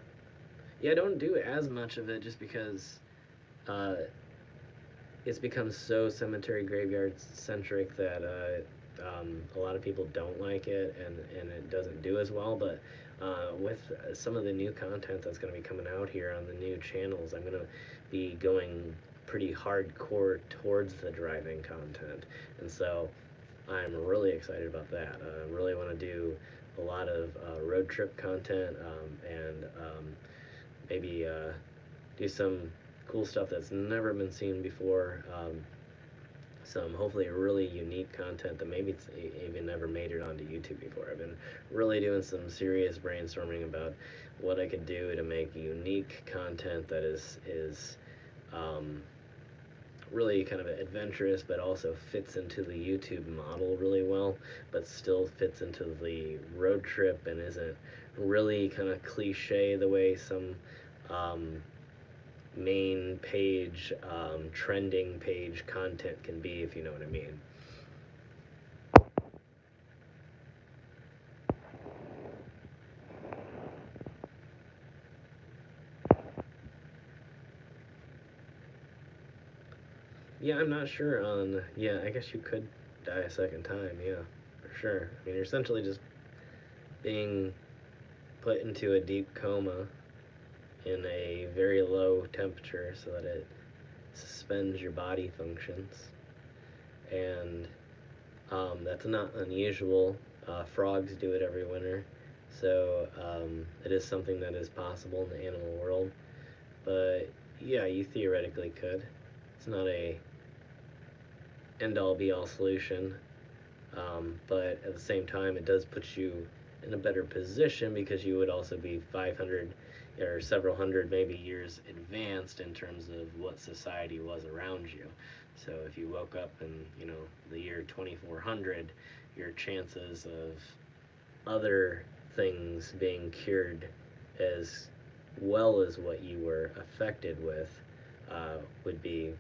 yeah, I don't do as much of it just because uh, it's become so cemetery graveyard centric that a lot of people don't like it, and it doesn't do as well. But with some of the new content that's going to be coming out here on the new channels, I'm going to be going pretty hardcore towards the driving content, and so I'm really excited about that. I really want to do a lot of road trip content, and maybe do some cool stuff that's never been seen before. Some hopefully really unique content that maybe it's even never made it onto YouTube before. I've been really doing some serious brainstorming about what I could do to make unique content that is um, really kind of adventurous, but also fits into the YouTube model really well, but still fits into the road trip and isn't really kind of cliche the way some um, main page, trending page content can be, if you know what I mean. Yeah, I'm not sure on. Yeah, I guess you could die a second time. Yeah, for sure. I mean, you're essentially just being put into a deep coma in a very low temperature so that it suspends your body functions. And that's not unusual. Frogs do it every winter. So it is something that is possible in the animal world. But yeah, you theoretically could. It's not a end all be all solution. But at the same time, it does put you in a better position because you would also be 500 or several hundred maybe years advanced in terms of what society was around you. So if you woke up in the year 2400, your chances of other things being cured as well as what you were affected with would be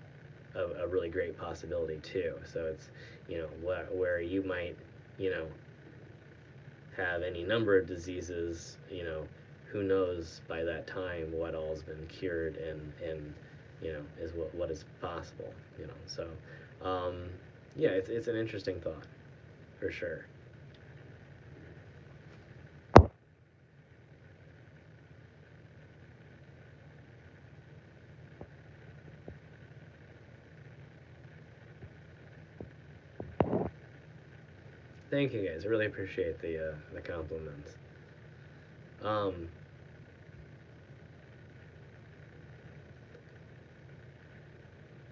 a really great possibility too. So it's where you might you know have any number of diseases. Who knows by that time what all's been cured and is what is possible. So yeah, it's an interesting thought for sure. Thank you guys. I really appreciate the compliments. Um,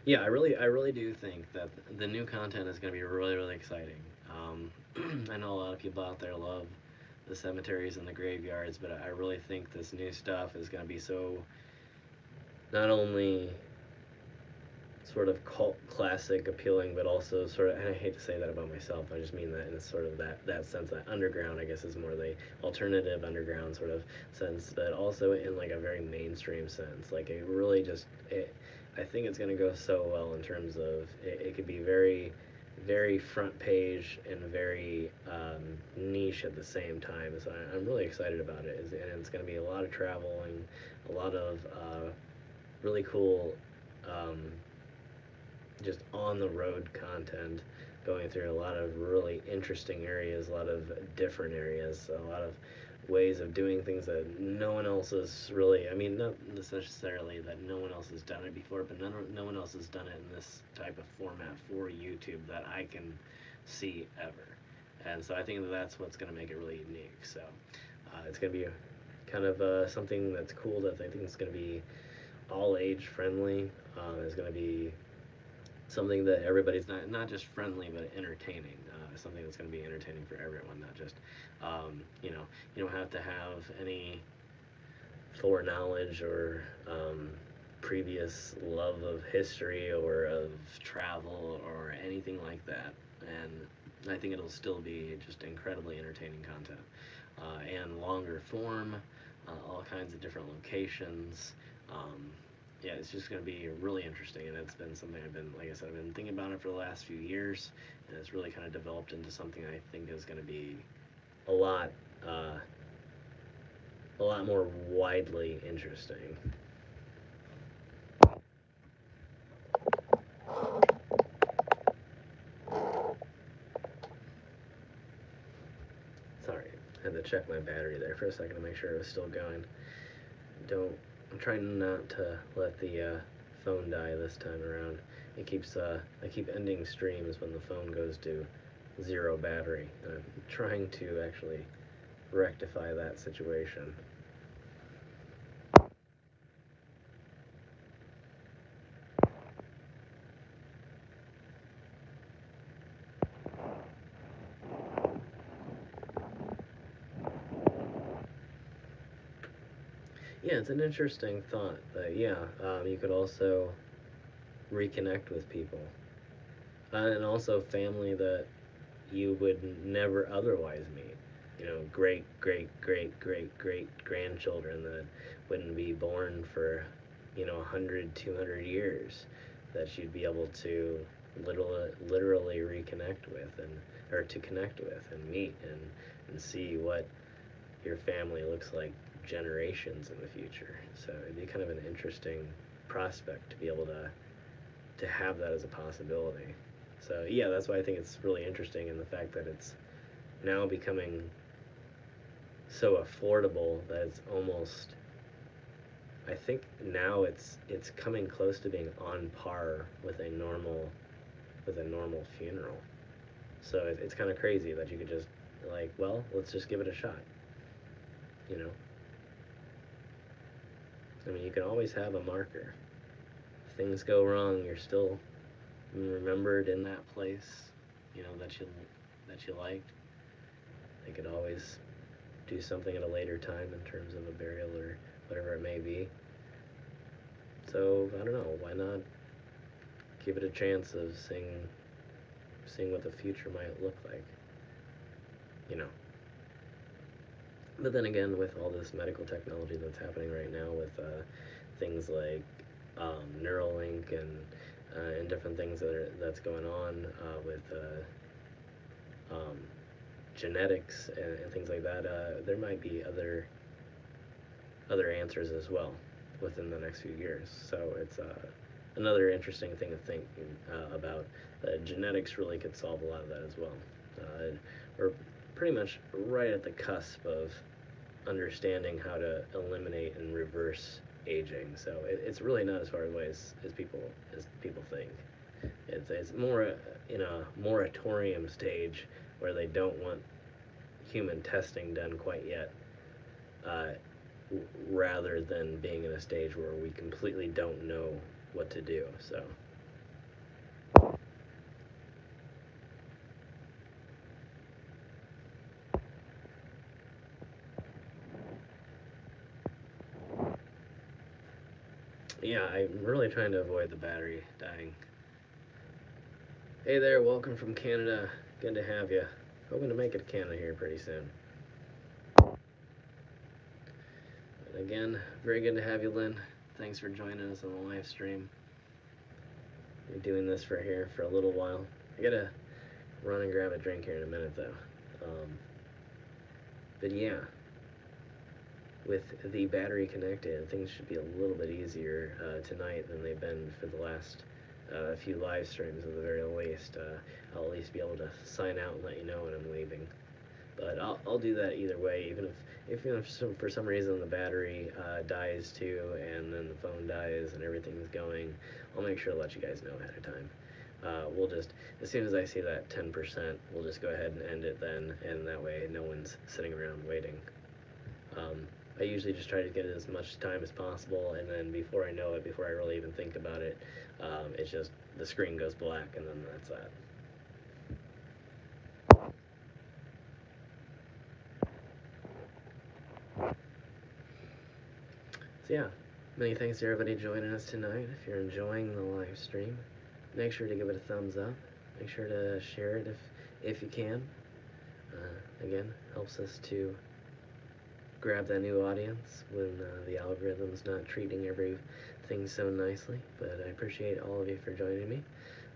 yeah, I really do think that the new content is going to be really, really exciting. I know a lot of people out there love the cemeteries and the graveyards, but I really think this new stuff is going to be so not only sort of cult classic appealing, but also sort of, and I hate to say that about myself, I just mean that in sort of that sense, that underground, I guess, is more the alternative underground sort of sense, but also in like a very mainstream sense. Like it really just, I think it's going to go so well in terms of it could be very, very front page and very niche at the same time. So I'm really excited about it, and it's going to be a lot of traveling, a lot of really cool um, just on the road content, going through a lot of really interesting areas, a lot of different areas, a lot of ways of doing things that no one else has really, I mean, not necessarily that no one else has done it before, but no one else has done it in this type of format for YouTube that I can see ever. And so I think that that's what's going to make it really unique. So it's going to be kind of something that's cool, that I think is going to be all age friendly. It's going to be something that everybody's not just friendly but entertaining. Something that's going to be entertaining for everyone, not just you know, you don't have to have any foreknowledge or previous love of history or of travel or anything like that. And I think it'll still be just incredibly entertaining content, and longer form, all kinds of different locations. Yeah, it's just going to be really interesting, and it's been something I've been, like I said, I've been thinking about it for the last few years, and it's really kind of developed into something I think is going to be a lot, uh, a lot more widely interesting. Sorry, I had to check my battery there for a second to make sure it was still going. Don't. I'm trying not to let the phone die this time around. It keeps. I keep ending streams when the phone goes to zero battery, and I'm trying to actually rectify that situation. Yeah, it's an interesting thought that, yeah, you could also reconnect with people, and also family that you would never otherwise meet. You know, great, great, great, great, great grandchildren that wouldn't be born for, 100, 200 years, that you'd be able to literally reconnect with, and or to connect with and meet, and see what your family looks like generations in the future. So it'd be kind of an interesting prospect to be able to have that as a possibility. So yeah, that's why I think it's really interesting, in the fact that it's now becoming so affordable that it's almost, I think now it's coming close to being on par with a normal funeral. So it's kind of crazy that you could just, like, well, let's just give it a shot. You know, I mean, you can always have a marker. If things go wrong, you're still remembered in that place. That you liked. They could always do something at a later time in terms of a burial or whatever it may be. So I don't know. Why not give it a chance of seeing what the future might look like? You know. But then again, with all this medical technology that's happening right now, with things like Neuralink and different things that's going on with um, genetics and things like that, there might be other answers as well within the next few years. So it's another interesting thing to think about. Genetics really could solve a lot of that as well. We're pretty much right at the cusp of understanding how to eliminate and reverse aging. So it's really not as far away as people think. It's more in a moratorium stage where they don't want human testing done quite yet, uh, rather than being in a stage where we completely don't know what to do. So Yeah, I'm really trying to avoid the battery dying. Hey there, welcome from Canada. Good to have you. Hoping to make it to Canada here pretty soon. But again, very good to have you, Lynn. Thanks for joining us on the live stream. We're doing this for here for a little while. I gotta run and grab a drink here in a minute, though. But yeah, with the battery connected, things should be a little bit easier tonight than they've been for the last few live streams at the very least. I'll at least be able to sign out and let you know when I'm leaving. But I'll do that either way, even if for some reason the battery dies too, and then the phone dies and everything's going, I'll make sure to let you guys know ahead of time. We'll just, as soon as I see that 10%, we'll just go ahead and end it then, and that way no one's sitting around waiting. I usually just try to get as much time as possible, and then before I know it, before I really even think about it, it's just the screen goes black, and then that's that. So yeah, many thanks to everybody joining us tonight. If you're enjoying the live stream, make sure to give it a thumbs up. Make sure to share it if you can. Again, helps us to grab that new audience when the algorithm's not treating everything so nicely. But I appreciate all of you for joining me.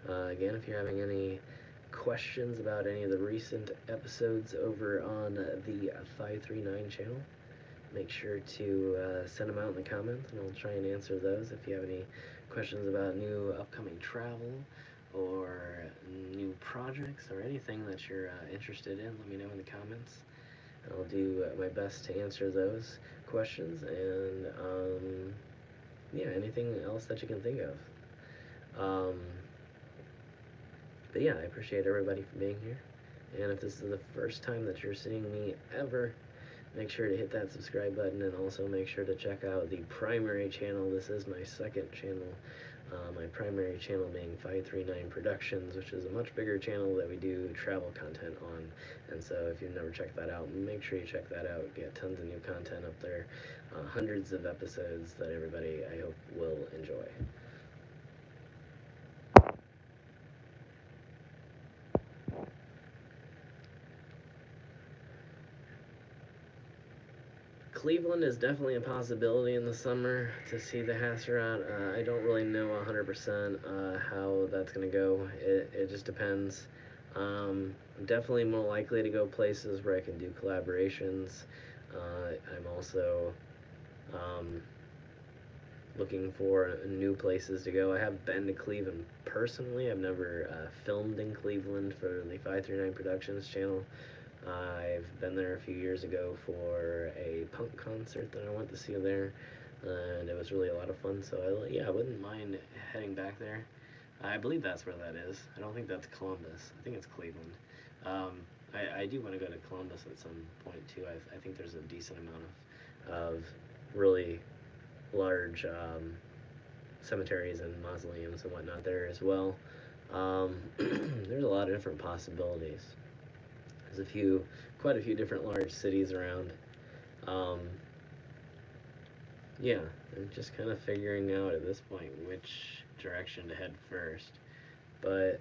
Again, if you're having any questions about any of the recent episodes over on the 539 channel, make sure to send them out in the comments, and I'll try and answer those. If you have any questions about new upcoming travel or new projects or anything that you're interested in, let me know in the comments. I'll do my best to answer those questions, and yeah, anything else that you can think of. But yeah, I appreciate everybody for being here. And if this is the first time that you're seeing me ever, make sure to hit that subscribe button, and also make sure to check out the primary channel. This is my second channel. My primary channel being 539 Productions, which is a much bigger channel that we do travel content on. And so if you've never checked that out, make sure you check that out. Get tons of new content up there. Hundreds of episodes that everybody, I hope, will enjoy. Cleveland is definitely a possibility in the summer to see the Hasserot. I don't really know 100% how that's going to go. It just depends. I'm definitely more likely to go places where I can do collaborations. I'm also looking for new places to go. I have been to Cleveland personally. I've never filmed in Cleveland for the 539 Productions channel. I've been there a few years ago for a punk concert that I went to see there, and it was really a lot of fun. So I wouldn't mind heading back there. I believe that's where that is. I don't think that's Columbus. I think it's Cleveland. I do want to go to Columbus at some point too. I think there's a decent amount of really large cemeteries and mausoleums and whatnot there as well. There's a lot of different possibilities. There's quite a few different large cities around. Yeah, I'm just kind of figuring out at this point which direction to head first. But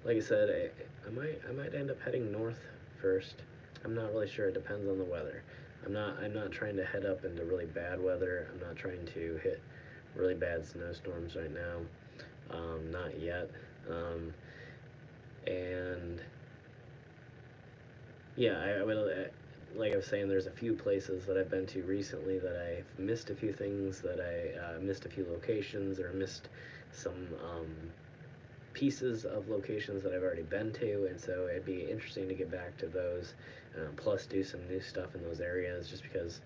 like I said, I might end up heading north first. I'm not really sure. It depends on the weather. I'm not trying to head up into really bad weather. I'm not trying to hit really bad snowstorms right now. Not yet. And yeah, I would, like I was saying, there's a few places that I've been to recently that I've missed a few things, that I missed a few locations, or missed some pieces of locations that I've already been to, and so it'd be interesting to get back to those, plus do some new stuff in those areas, just because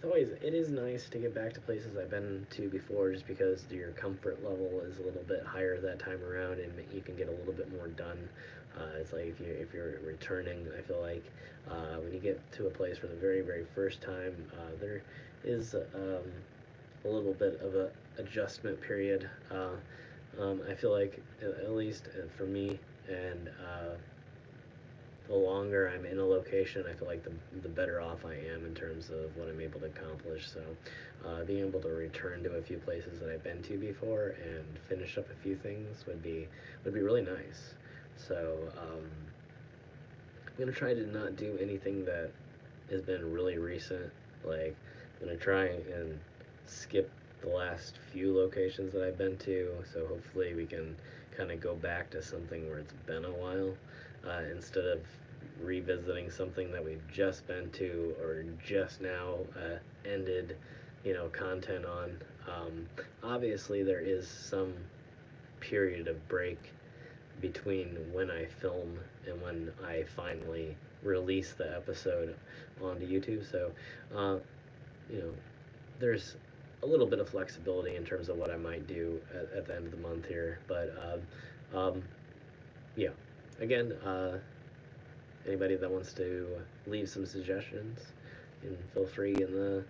it is nice to get back to places I've been to before, just because your comfort level is a little bit higher that time around, and you can get a little bit more done. It's like if you're returning, I feel like when you get to a place for the very, very first time, there is a little bit of a adjustment period. I feel like, at least for me, and the longer I'm in a location, I feel like the better off I am in terms of what I'm able to accomplish. So being able to return to a few places that I've been to before and finish up a few things would be really nice. So I'm gonna try to not do anything that has been really recent. Like I'm gonna try and skip the last few locations that I've been to. So hopefully we can kind of go back to something where it's been a while instead of revisiting something that we've just been to or just now ended, content on. Obviously, there is some period of break between when I film and when I finally release the episode onto YouTube. So, uh, you know, there's a little bit of flexibility in terms of what I might do at the end of the month here. But yeah, again, anybody that wants to leave some suggestions, and feel free in the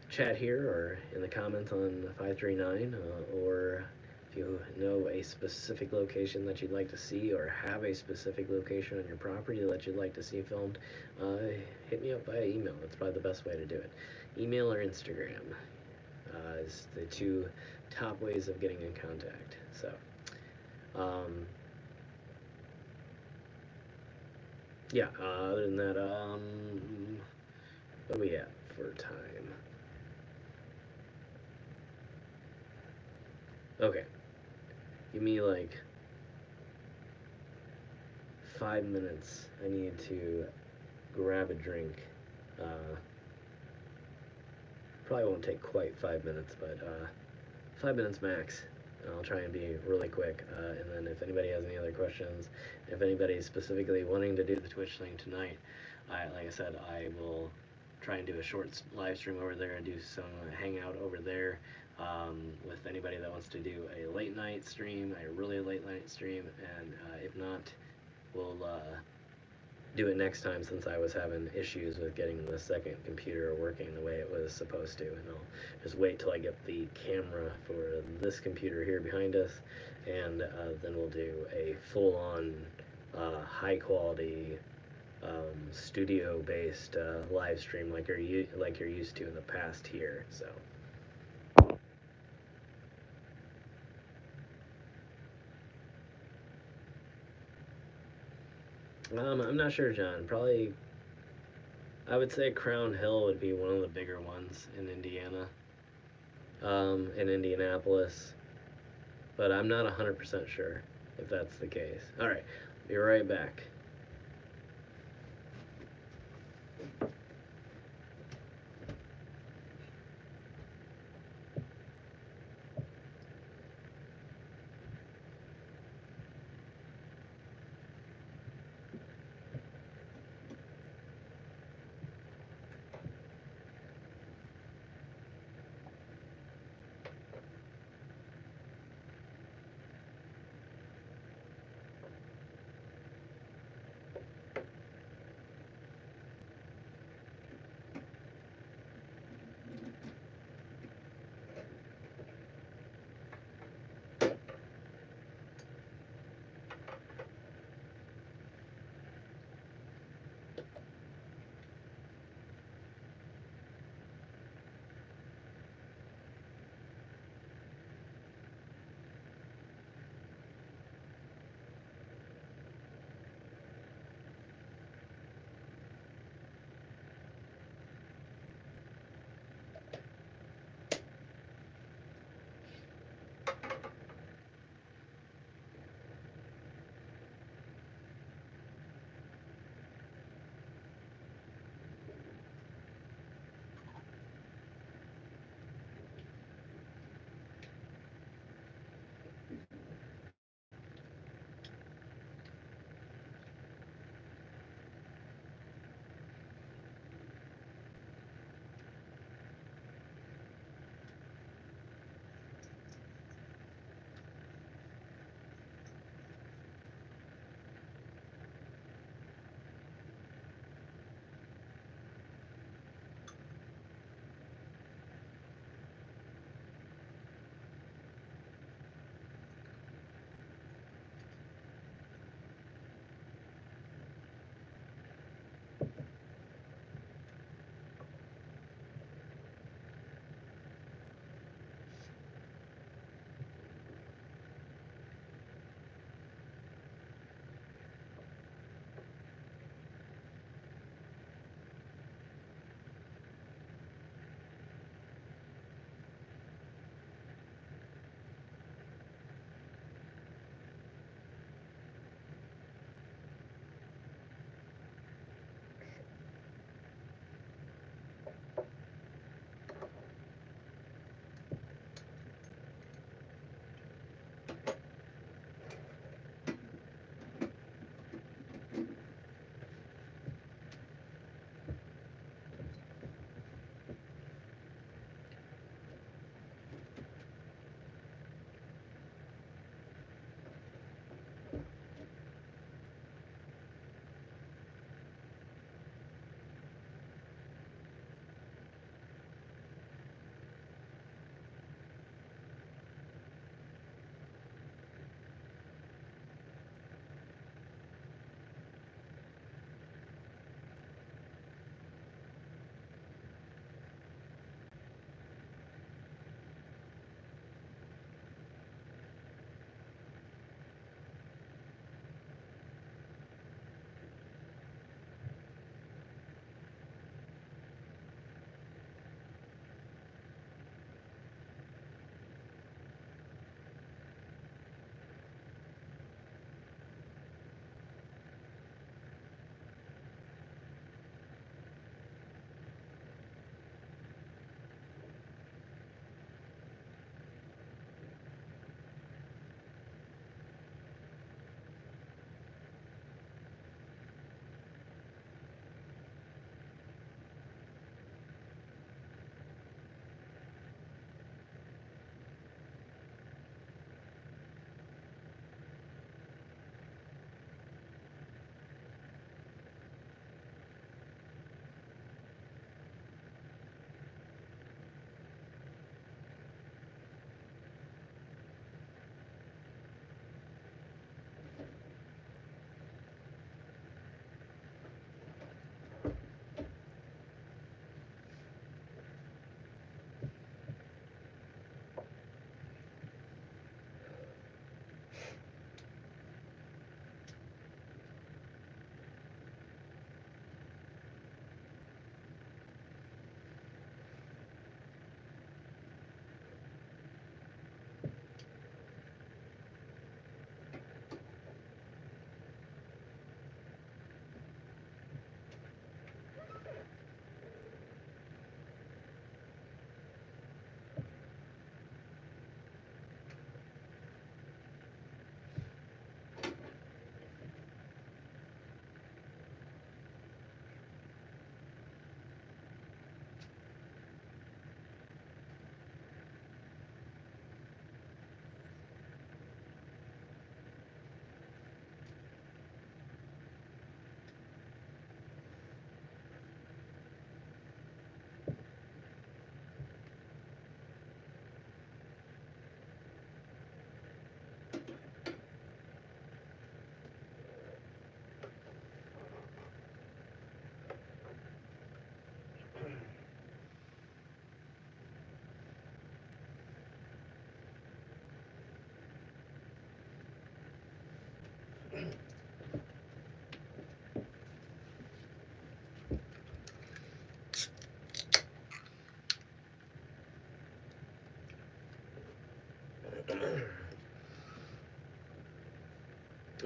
chat here or in the comments on 539, or if you know a specific location that you'd like to see or have a specific location on your property that you'd like to see filmed, hit me up via email. That's probably the best way to do it. Email or Instagram is the two top ways of getting in contact. So, yeah, other than that, what are we at for time? Okay, give me like 5 minutes. I need to grab a drink. Probably won't take quite 5 minutes, but 5 minutes max. I'll try and be really quick. And then if anybody has any other questions, if anybody's specifically wanting to do the Twitch thing tonight, like I said, I will try and do a short live stream over there and do some hangout over there with anybody that wants to do a late night stream, a really late night stream, and if not, we'll do it next time since I was having issues with getting the second computer working the way it was supposed to. And I'll just wait till I get the camera for this computer here behind us, and then we'll do a full-on high quality studio based live stream like you're used to in the past here. So I'm not sure, John. Probably I would say Crown Hill would be one of the bigger ones in Indiana, in Indianapolis, but I'm not 100% sure if that's the case. All right, be right back.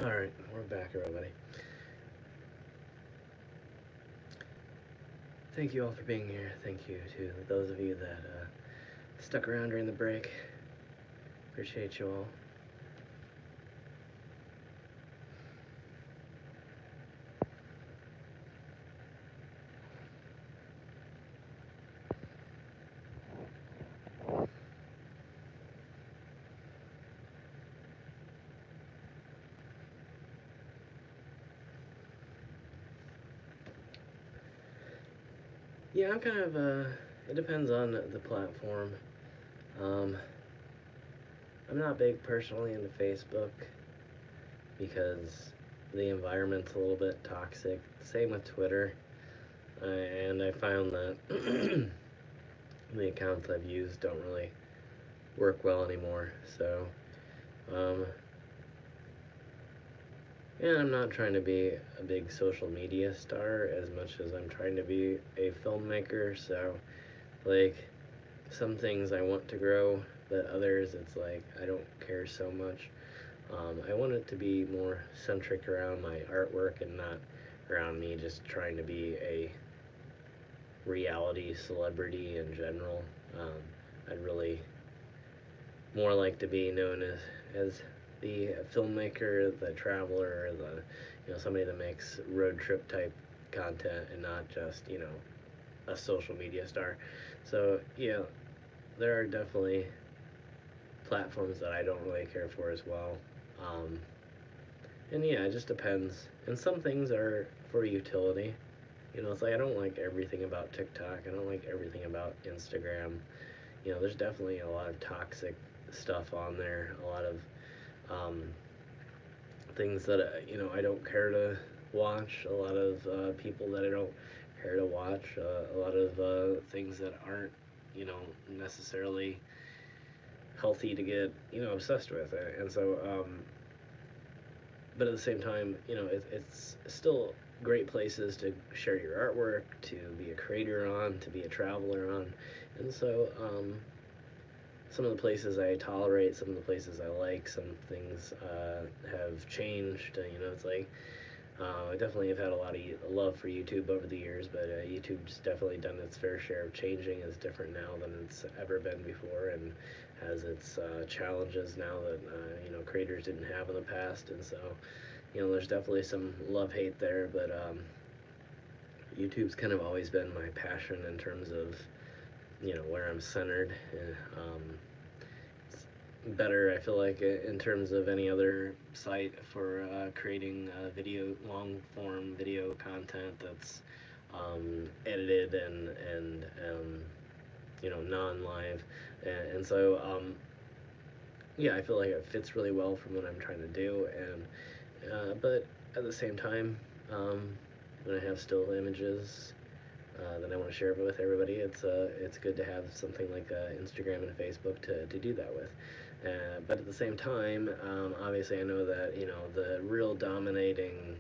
Alright, we're back, everybody. Thank you all for being here. Thank you to those of you that stuck around during the break. Appreciate you all. Yeah, I'm kind of, it depends on the platform. I'm not big personally into Facebook because the environment's a little bit toxic. Same with Twitter. And I found that the accounts I've used don't really work well anymore. So, um, yeah, I'm not trying to be a big social media star as much as I'm trying to be a filmmaker. So, like, some things I want to grow, but others it's like I don't care so much. I want it to be more centric around my artwork and not around me just trying to be a reality celebrity in general. I'd really more like to be known as the filmmaker, the traveler, somebody that makes road trip type content and not just a social media star. So yeah, there are definitely platforms that I don't really care for as well. Um, and yeah, it just depends. And some things are for utility. It's like I don't like everything about TikTok. I don't like everything about Instagram. There's definitely a lot of toxic stuff on there. A lot of um, things that I don't care to watch. A lot of people that I don't care to watch. A lot of things that aren't necessarily healthy to get obsessed with. And so but at the same time, it's still great places to share your artwork, to be a creator on, to be a traveler on. And so some of the places I tolerate, some of the places I like, some things have changed. It's like I definitely have had a lot of love for YouTube over the years, but YouTube's definitely done its fair share of changing. It's different now than it's ever been before, and has its challenges now that creators didn't have in the past. And so there's definitely some love-hate there, but YouTube's kind of always been my passion in terms of where I'm centered. It's better, I feel like, in terms of any other site for creating long form video content that's edited and non-live, and so yeah, I feel like it fits really well from what I'm trying to do, and but at the same time, when I have still images that I want to share with everybody, it's good to have something like Instagram and Facebook to do that with. But at the same time, obviously, I know that the real dominating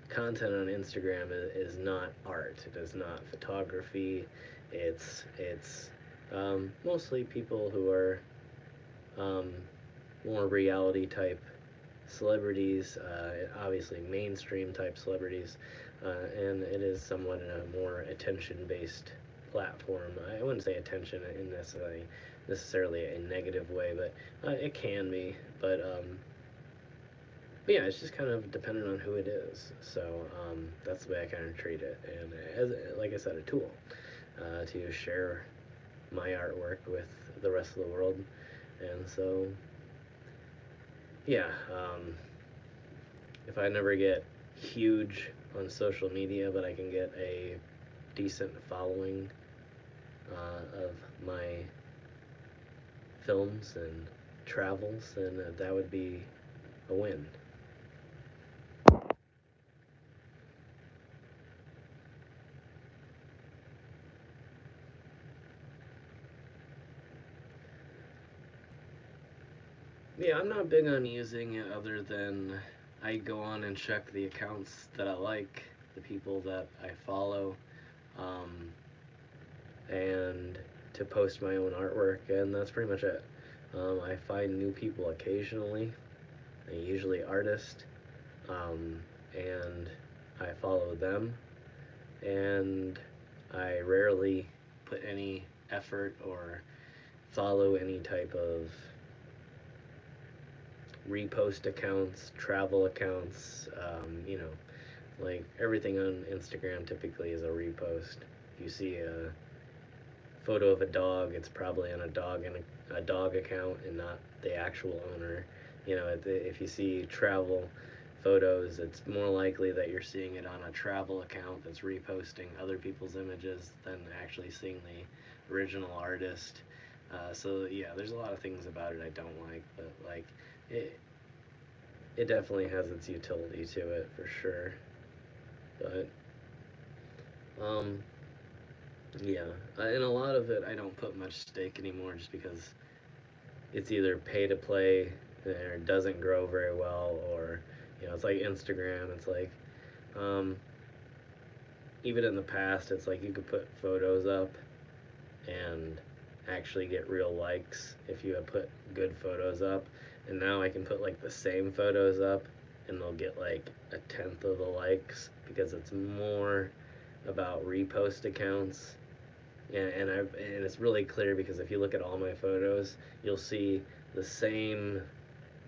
content on Instagram is not art. It is not photography. It's mostly people who are um, more reality type celebrities, obviously mainstream type celebrities, and it is somewhat a more attention based platform. I wouldn't say attention in necessarily a negative way, but it can be. But yeah, it's just kind of dependent on who it is. So that's the way I kind of treat it, and as like I said, a tool to share my artwork with the rest of the world. And so yeah, if I never get huge on social media, but I can get a decent following of my films and travels, then that would be a win. Yeah, I'm not big on using it other than I go on and check the accounts that I like, the people that I follow, um, and to post my own artwork, and that's pretty much it. I find new people occasionally, usually artists, and I follow them, and I rarely put any effort or follow any type of repost accounts, travel accounts. Like everything on Instagram typically is a repost. If you see a photo of a dog, it's probably on a dog account and not the actual owner. If you see travel photos, it's more likely that you're seeing it on a travel account that's reposting other people's images than actually seeing the original artist. So yeah, there's a lot of things about it I don't like, but like it, it definitely has its utility to it for sure. But um, yeah, and a lot of it I don't put much stake anymore, just because it's either pay to play or doesn't grow very well, or it's like Instagram. It's like um, even in the past, it's like you could put photos up and actually get real likes if you have put good photos up. And now I can put like the same photos up and they'll get like a tenth of the likes, because it's more about repost accounts. And it's really clear, because if you look at all my photos, you'll see the same,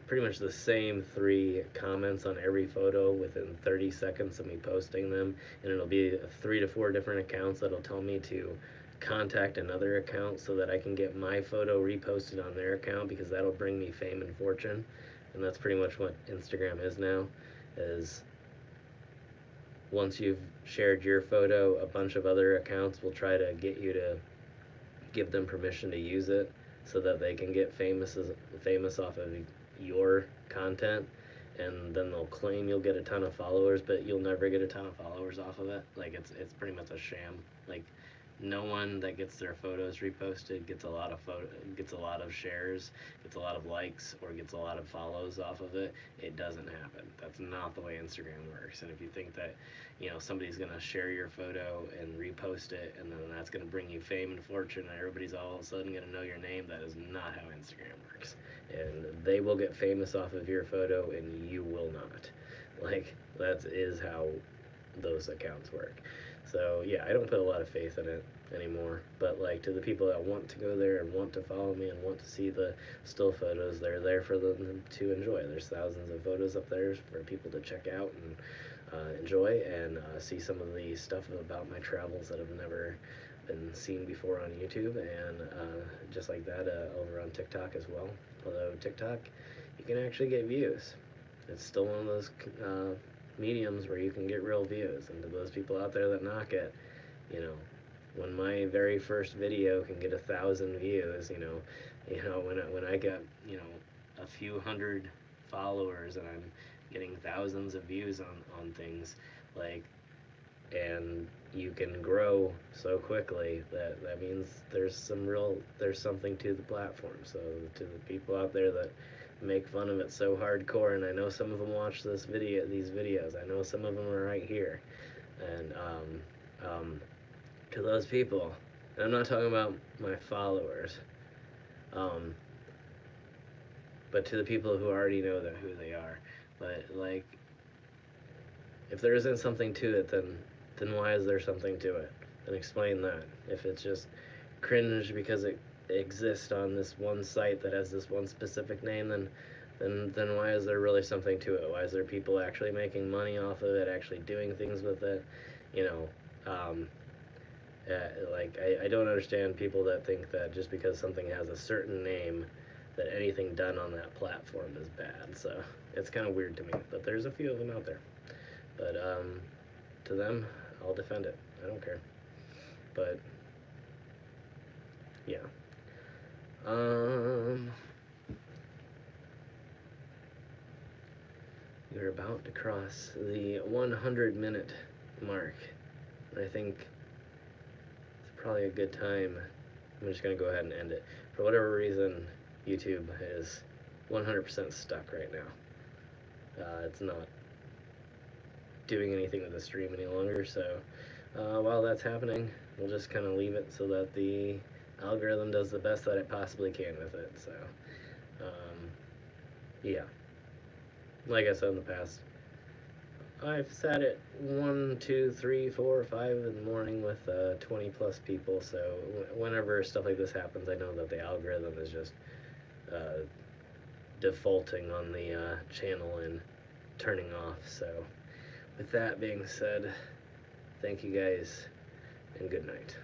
pretty much the same 3 comments on every photo within 30 seconds of me posting them, and it'll be 3 to 4 different accounts that'll tell me to contact another account so that I can get my photo reposted on their account, because that'll bring me fame and fortune. And that's pretty much what Instagram is now, is once you've shared your photo, a bunch of other accounts will try to get you to give them permission to use it, so that they can get famous off of your content, and then they'll claim you'll get a ton of followers, but you'll never get a ton of followers off of it. Like it's pretty much a sham. Like no one that gets their photos reposted gets a lot of shares, gets a lot of likes, or gets a lot of follows off of it. It doesn't happen. That's not the way Instagram works. And if you think that somebody's gonna share your photo and repost it, and then that's gonna bring you fame and fortune, and everybody's all of a sudden gonna know your name, that is not how Instagram works. And they will get famous off of your photo, and you will not. Like that is how those accounts work. So yeah, I don't put a lot of faith in it anymore. But like, to the people that want to go there and want to follow me and want to see the still photos, they're there for them to enjoy. There's thousands of photos up there for people to check out and enjoy, and see some of the stuff about my travels that have never been seen before on YouTube, and just like that, over on TikTok as well. Although TikTok, you can actually get views. It's still one of those mediums where you can get real views. And to those people out there that knock it, when my very first video can get 1,000 views, when I got a few hundred followers, and I'm getting thousands of views on things, like, and you can grow so quickly, that means there's something to the platform. So to the people out there that make fun of it so hardcore, and I know some of them watch these videos, I know some of them are right here, and to those people, and I'm not talking about my followers, um, but to the people who already know who they are. But like, if there isn't something to it, then why is there something to it? And explain that. If it's just cringe because it exists on this one site that has this one specific name, then why is there really something to it? Why is there people actually making money off of it, actually doing things with it? Like, I don't understand people that think that just because something has a certain name, that anything done on that platform is bad. So it's kind of weird to me, but there's a few of them out there. But to them, I'll defend it. I don't care. But yeah. We're about to cross the 100-minute mark. I think it's probably a good time. I'm just going to go ahead and end it. For whatever reason, YouTube is 100% stuck right now. It's not doing anything with the stream any longer, so while that's happening, we'll just kind of leave it so that the algorithm does the best that it possibly can with it. So yeah, like I said in the past, I've sat at 1, 2, 3, 4, 5 in the morning with 20 plus people. So whenever stuff like this happens, I know that the algorithm is just uh, defaulting on the channel and turning off. So with that being said, thank you guys and good night.